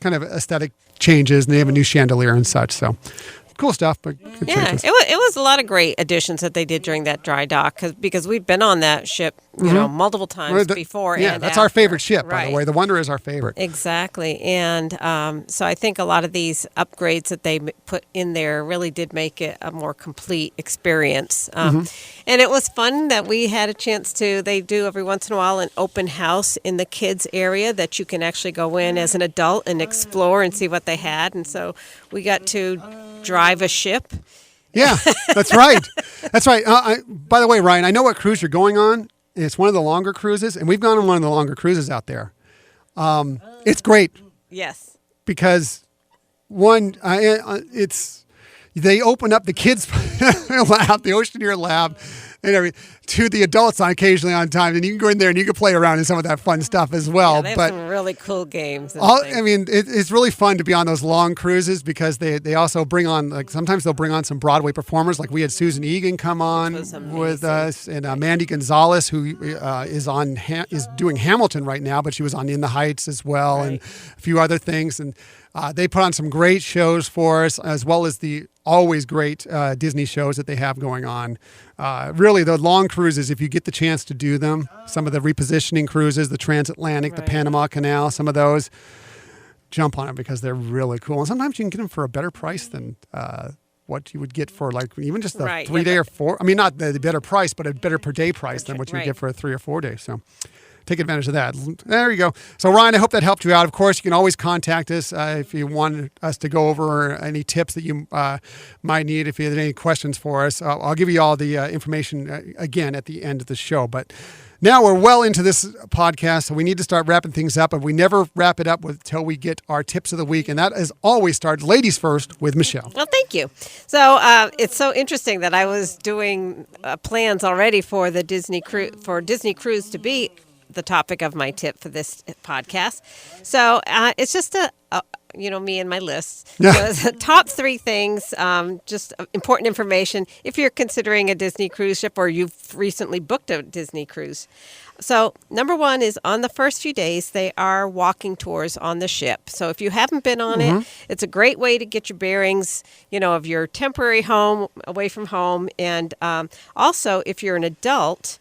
kind of aesthetic changes. And they have a new chandelier and such. So. Cool stuff, but good changes. It was a lot of great additions that they did during that dry dock because we've been on that ship, multiple times before. Yeah, and that's after. our favorite ship, by right. the way. The Wonder is our favorite. Exactly, and so I think a lot of these upgrades that they put in there really did make it a more complete experience. And it was fun that we had a chance to. They do every once in a while an open house in the kids area that you can actually go in as an adult and explore and see what they had, and so we got to drive a ship. Yeah, that's right. That's right. By the way, Ryan, I know what cruise you're going on. It's one of the longer cruises, and we've gone on one of the longer cruises out there. It's great. Yes. Because one, it's they open up the kids' lab, the Oceaneer lab, and to the adults occasionally on time, and you can go in there and you can play around in some of that fun stuff as well. Yeah, they have some really cool games. It's really fun to be on those long cruises because they also bring on, sometimes they'll bring on some Broadway performers. Like we had Susan Egan come on with us, and Mandy Gonzalez, who is doing Hamilton right now, but she was on In the Heights as well, right, and a few other things. And they put on some great shows for us, as well as the always great Disney shows that they have going on. Really, the long cruises, if you get the chance to do them, some of the repositioning cruises, the transatlantic, the Panama Canal, some of those, jump on them because they're really cool. And sometimes you can get them for a better price than what you would get for even just the 3-day or 4. I mean, not the better price, but a better per day price than what you would get for a 3 or 4 day. So take advantage of that. There you go. So, Ryan, I hope that helped you out. Of course, you can always contact us if you want us to go over any tips that you might need. If you have any questions for us, I'll give you all the information again at the end of the show. But now we're well into this podcast, so we need to start wrapping things up. And we never wrap it up until we get our tips of the week. And that is always starts ladies first with Michelle. Well, thank you. So it's so interesting that I was doing plans already for the Disney Cruise to be the topic of my tip for this podcast. So it's just me and my list. So top 3 things, just important information if you're considering a Disney cruise ship or you've recently booked a Disney cruise. So number 1 is on the first few days, they are walking tours on the ship. So if you haven't been on it, it's a great way to get your bearings, of your temporary home, away from home. And also, if you're an adult,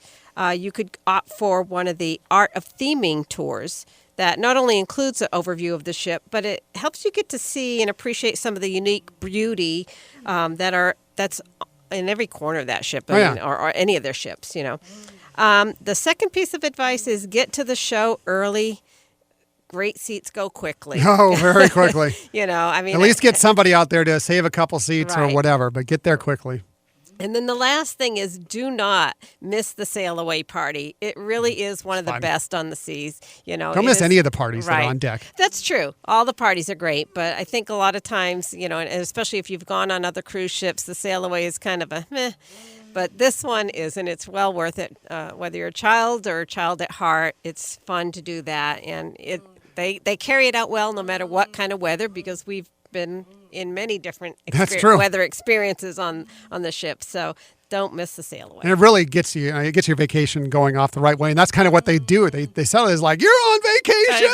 you could opt for one of the Art of Theming tours that not only includes an overview of the ship, but it helps you get to see and appreciate some of the unique beauty that's in every corner of that ship, or any of their ships. The second piece of advice is get to the show early. Great seats go quickly. Oh, very quickly. At least get somebody out there to save a couple seats or whatever, but get there quickly. And then the last thing is do not miss the sail away party. It really is one of the best on the seas. Don't miss any of the parties that are on deck. That's true. All the parties are great, but I think a lot of times, and especially if you've gone on other cruise ships, the sail away is kind of a meh. But this one is, and it's well worth it. Whether you're a child or a child at heart, it's fun to do that. And they carry it out well no matter what kind of weather, because we've been in many different weather experiences on the ship. So don't miss the sail away. And it really gets you, it gets your vacation going off the right way. And that's kind of what they do. They sell it as like, you're on vacation.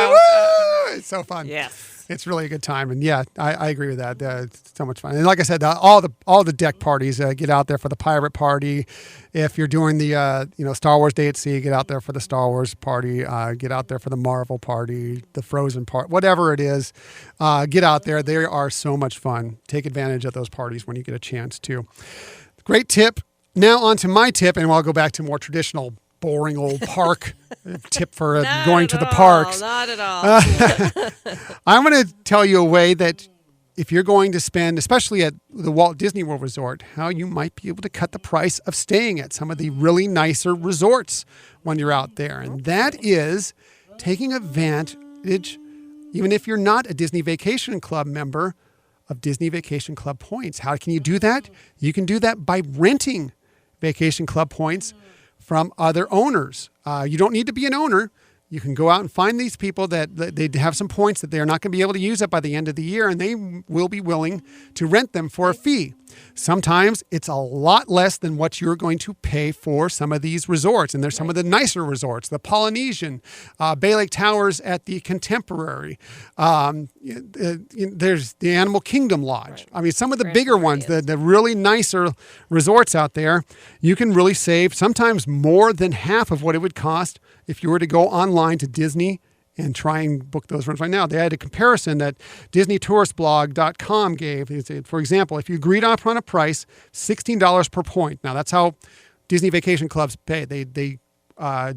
Woo! It's so fun. Yes. It's really a good time. And yeah, I agree with that. It's so much fun. And like I said, all the deck parties, get out there for the pirate party. If you're doing the Star Wars Day at Sea, get out there for the Star Wars party. Get out there for the Marvel party, the Frozen part, whatever it is. Get out there. They are so much fun. Take advantage of those parties when you get a chance to. Great tip. Now on to my tip, and I'll go back to more traditional boring old park tip for going to the parks. Not at all. I'm going to tell you a way that if you're going to spend, especially at the Walt Disney World Resort, how you might be able to cut the price of staying at some of the really nicer resorts when you're out there. And that is taking advantage, even if you're not a Disney Vacation Club member, of Disney Vacation Club points. How can you do that? You can do that by renting Vacation Club points from other owners. You don't need to be an owner. You can go out and find these people that they have some points that they're not going to be able to use up by the end of the year, and they will be willing to rent them for a fee. Sometimes it's a lot less than what you're going to pay for some of these resorts. And there's some of the nicer resorts, the Polynesian, Bay Lake Towers at the Contemporary. There's the Animal Kingdom Lodge. I mean, some of the bigger ones, the really nicer resorts out there, you can really save sometimes more than half of what it would cost if you were to go online to Disney and try and book those rooms right now. They had a comparison that DisneyTouristBlog.com gave. They said, for example, if you agreed upon a price, $16 per point. Now, that's how Disney Vacation Clubs pay. They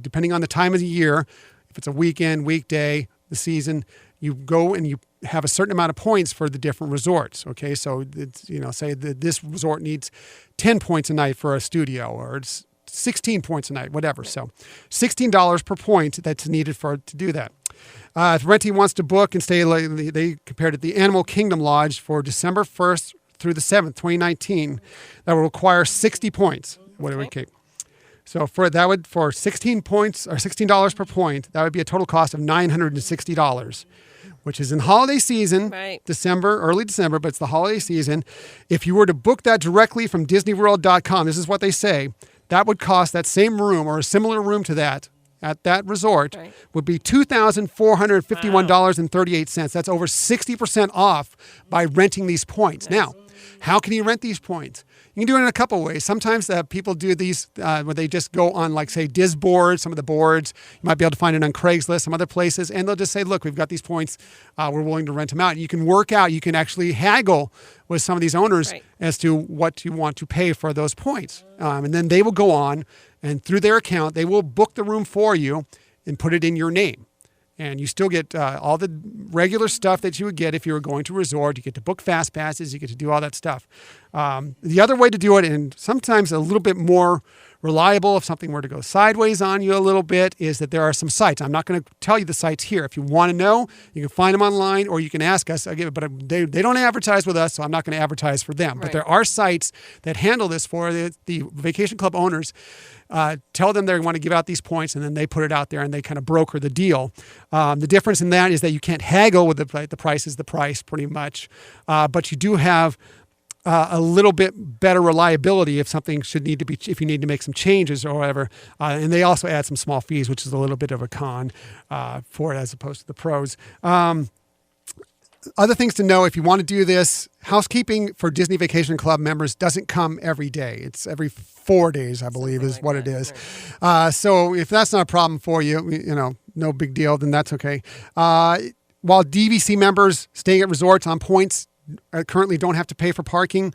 depending on the time of the year, if it's a weekend, weekday, the season, you go and you have a certain amount of points for the different resorts. Okay, so it's, say that this resort needs 10 points a night for a studio, or it's 16 points a night, whatever. So $16 per point that's needed to do that. If Renty wants to book and stay, they compared it the Animal Kingdom Lodge for December 1st through the 7th, 2019, that will require 60 points. What it would take. So for 16 points or $16 per point, that would be a total cost of $960, which is in holiday season, Right. early December, but it's the holiday season. If you were to book that directly from DisneyWorld.com, this is what they say, that would cost that same room or a similar room to that at that resort Right. would be $2,451.38. That's over 60% off by renting these points. Nice. Now, how can you rent these points? You can do it in a couple of ways. Sometimes people do these where they just go on, like, say, Disboard, some of the boards. You might be able to find it on Craigslist, some other places, and they'll just say, look, we've got these points. We're willing to rent them out. And you can you can actually haggle with some of these owners Right. as to what you want to pay for those points. And then they will go on, and through their account, they will book the room for you and put it in your name. And you still get all the regular stuff that you would get if you were going to a resort. You get to book fast passes. You get to do all that stuff. The other way to do it, and sometimes a little bit more reliable if something were to go sideways on you a little bit, is that there are some sites. I'm not going to tell you the sites here. If you want to know, you can find them online or you can ask us. But they don't advertise with us, so I'm not going to advertise for them. Right. But there are sites that handle this for the vacation club owners. Tell them they want to give out these points, and then they put it out there and they kind of broker the deal. The difference in that is that you can't haggle with the price is the price pretty much, but you do have a little bit better reliability if something if you need to make some changes or whatever. And they also add some small fees, which is a little bit of a con for it as opposed to the pros. Other things to know if you want to do this, housekeeping for Disney Vacation Club members doesn't come every day. It's every 4 days, I believe, is what it is. So if that's not a problem for you, no big deal, then that's okay. While DVC members staying at resorts on points currently don't have to pay for parking,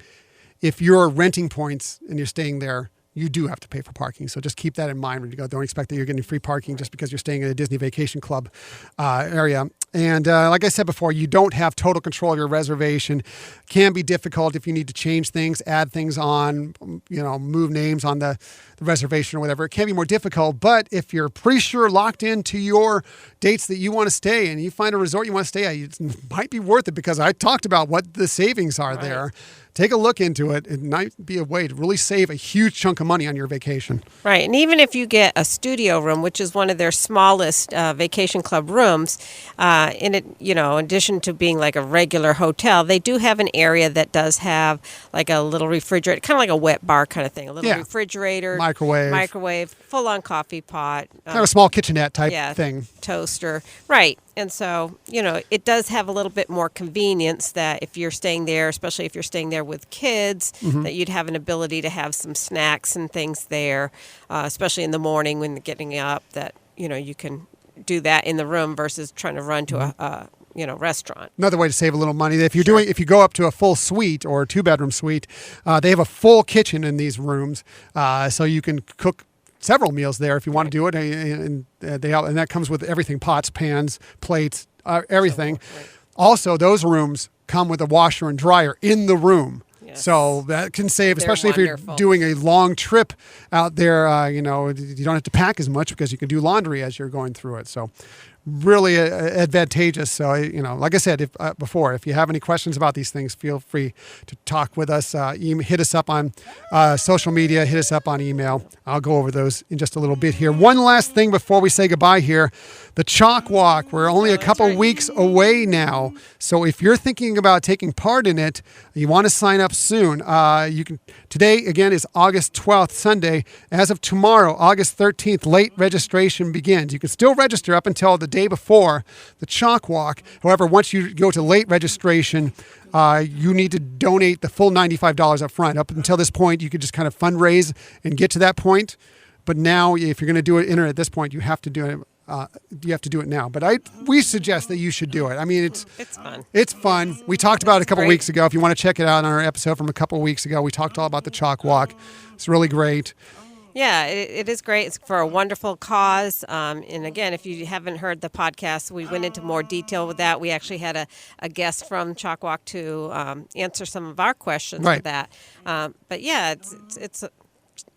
if you're renting points and you're staying there, you do have to pay for parking. So just keep that in mind when you go. Don't expect that you're getting free parking just because you're staying at a Disney Vacation Club area. And like I said before, you don't have total control of your reservation. Can be difficult if you need to change things, add things on, move names on the reservation or whatever. It can be more difficult. But if you're pretty sure locked into your dates that you want to stay and you find a resort you want to stay at, it might be worth it because I talked about what the savings are there. Take a look into it. It might be a way to really save a huge chunk of money on your vacation. Right. And even if you get a studio room, which is one of their smallest vacation club rooms, in addition to being like a regular hotel, they do have an area that does have like a little refrigerator, kind of like a wet bar kind of thing, a little refrigerator, microwave, full-on coffee pot. Kind of a small kitchenette type thing. Toaster. Right. And so, it does have a little bit more convenience that if you're staying there, especially if you're staying there with kids, that you'd have an ability to have some snacks and things there, especially in the morning when getting up, that, you can do that in the room versus trying to run to a restaurant. Another way to save a little money. If you go up to a full suite or a 2-bedroom suite, they have a full kitchen in these rooms, so you can cook several meals there if you want to do it, and that comes with everything: pots, pans, plates, everything. Right. Also, those rooms come with a washer and dryer in the room. Yes. So that can save, especially if you're doing a long trip out there. You don't have to pack as much because you can do laundry as you're going through it. So really advantageous. So, like I said before, if you have any questions about these things, feel free to talk with us. Hit us up on social media, hit us up on email. I'll go over those in just a little bit here. One last thing before we say goodbye here. The Chalk Walk, we're only a couple weeks away now. So if you're thinking about taking part in it, you want to sign up soon. You can. Today, again, is August 12th, Sunday. As of tomorrow, August 13th, late registration begins. You can still register up until the day before the Chalk Walk. However, once you go to late registration, you need to donate the full $95 up front. Up until this point, you could just kind of fundraise and get to that point. But now, if you're going to do it, enter at this point, you have to do it. You have to do it now. But we suggest that you should do it. I mean, it's fun. It's fun. We talked about it a couple weeks ago. If you want to check it out on our episode from a couple weeks ago, we talked all about the Chalk Walk. It's really great. Yeah, it is great. It's for a wonderful cause. And again, if you haven't heard the podcast, we went into more detail with that. We actually had a guest from Chalk Walk to answer some of our questions for that. But yeah, it's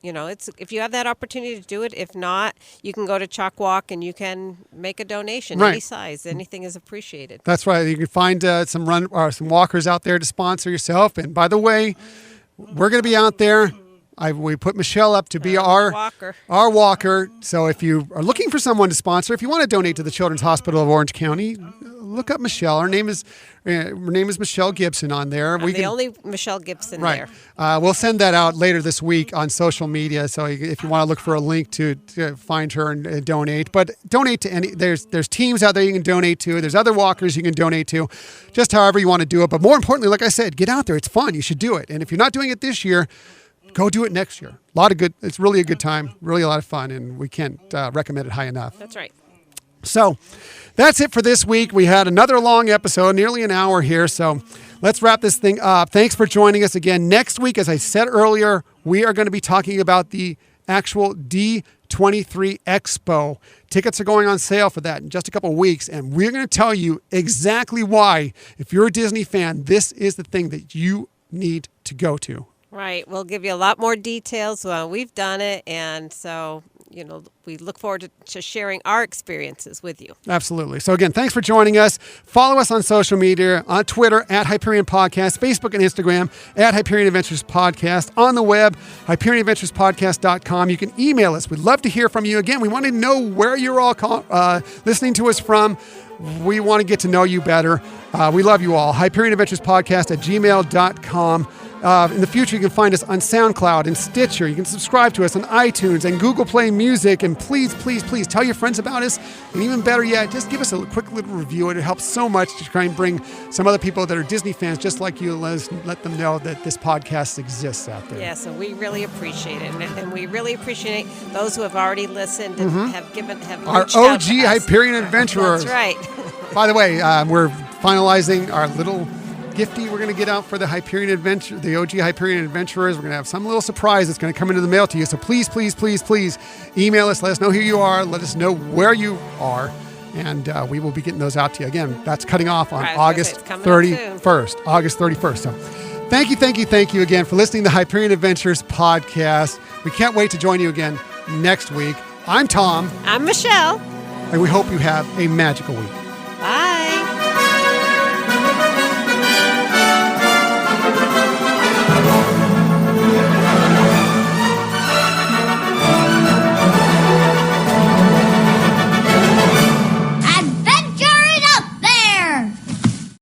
it's if you have that opportunity to do it. If not, you can go to Chalk Walk and you can make a donation, Right. any size. Anything is appreciated. That's right. You can find some walkers out there to sponsor yourself. And by the way, we're going to be out there. We put Michelle up to be our walker. So if you are looking for someone to sponsor, if you want to donate to the Children's Hospital of Orange County, look up Michelle. Her name is Michelle Gibson on there. I'm the only Michelle Gibson right. there. We'll send that out later this week on social media. So if you want to look for a link to find her and donate, but donate to any. There's teams out there you can donate to. There's other walkers you can donate to, just however you want to do it. But more importantly, like I said, get out there. It's fun. You should do it. And if you're not doing it this year, go do it next year. It's really a good time, really a lot of fun, and we can't recommend it high enough. That's right. So that's it for this week. We had another long episode, nearly an hour here, so let's wrap this thing up. Thanks for joining us again. Next week, as I said earlier, we are going to be talking about the actual D23 Expo. Tickets are going on sale for that in just a couple of weeks, and we're going to tell you exactly why, if you're a Disney fan, this is the thing that you need to go to. Right. We'll give you a lot more details. We've done it, and so, we look forward to sharing our experiences with you. Absolutely. So again, thanks for joining us. Follow us on social media, on Twitter, @Hyperion Podcast, Facebook and Instagram, @Hyperion Adventures Podcast, on the web, HyperionAdventuresPodcast.com. You can email us. We'd love to hear from you. Again, we want to know where you're all listening to us from. We want to get to know you better. We love you all. HyperionAdventuresPodcast@gmail.com. In the future, you can find us on SoundCloud and Stitcher. You can subscribe to us on iTunes and Google Play Music. And please, please, please tell your friends about us. And even better yet, just give us a quick little review. It helps so much to try and bring some other people that are Disney fans just like you. Let them know that this podcast exists out there. Yeah, so we really appreciate it. And we really appreciate those who have already listened and have our OG Hyperion Adventurers. That's right. By the way, we're finalizing our little gifty we're going to get out for the Hyperion Adventure, the OG Hyperion Adventurers. We're going to have some little surprise that's going to come into the mail to you. So please, please, please, please email us. Let us know who you are. Let us know where you are. And we will be getting those out to you. Again, that's cutting off on August 31st. August 31st. So thank you again for listening to the Hyperion Adventures podcast. We can't wait to join you again next week. I'm Tom. I'm Michelle. And we hope you have a magical week.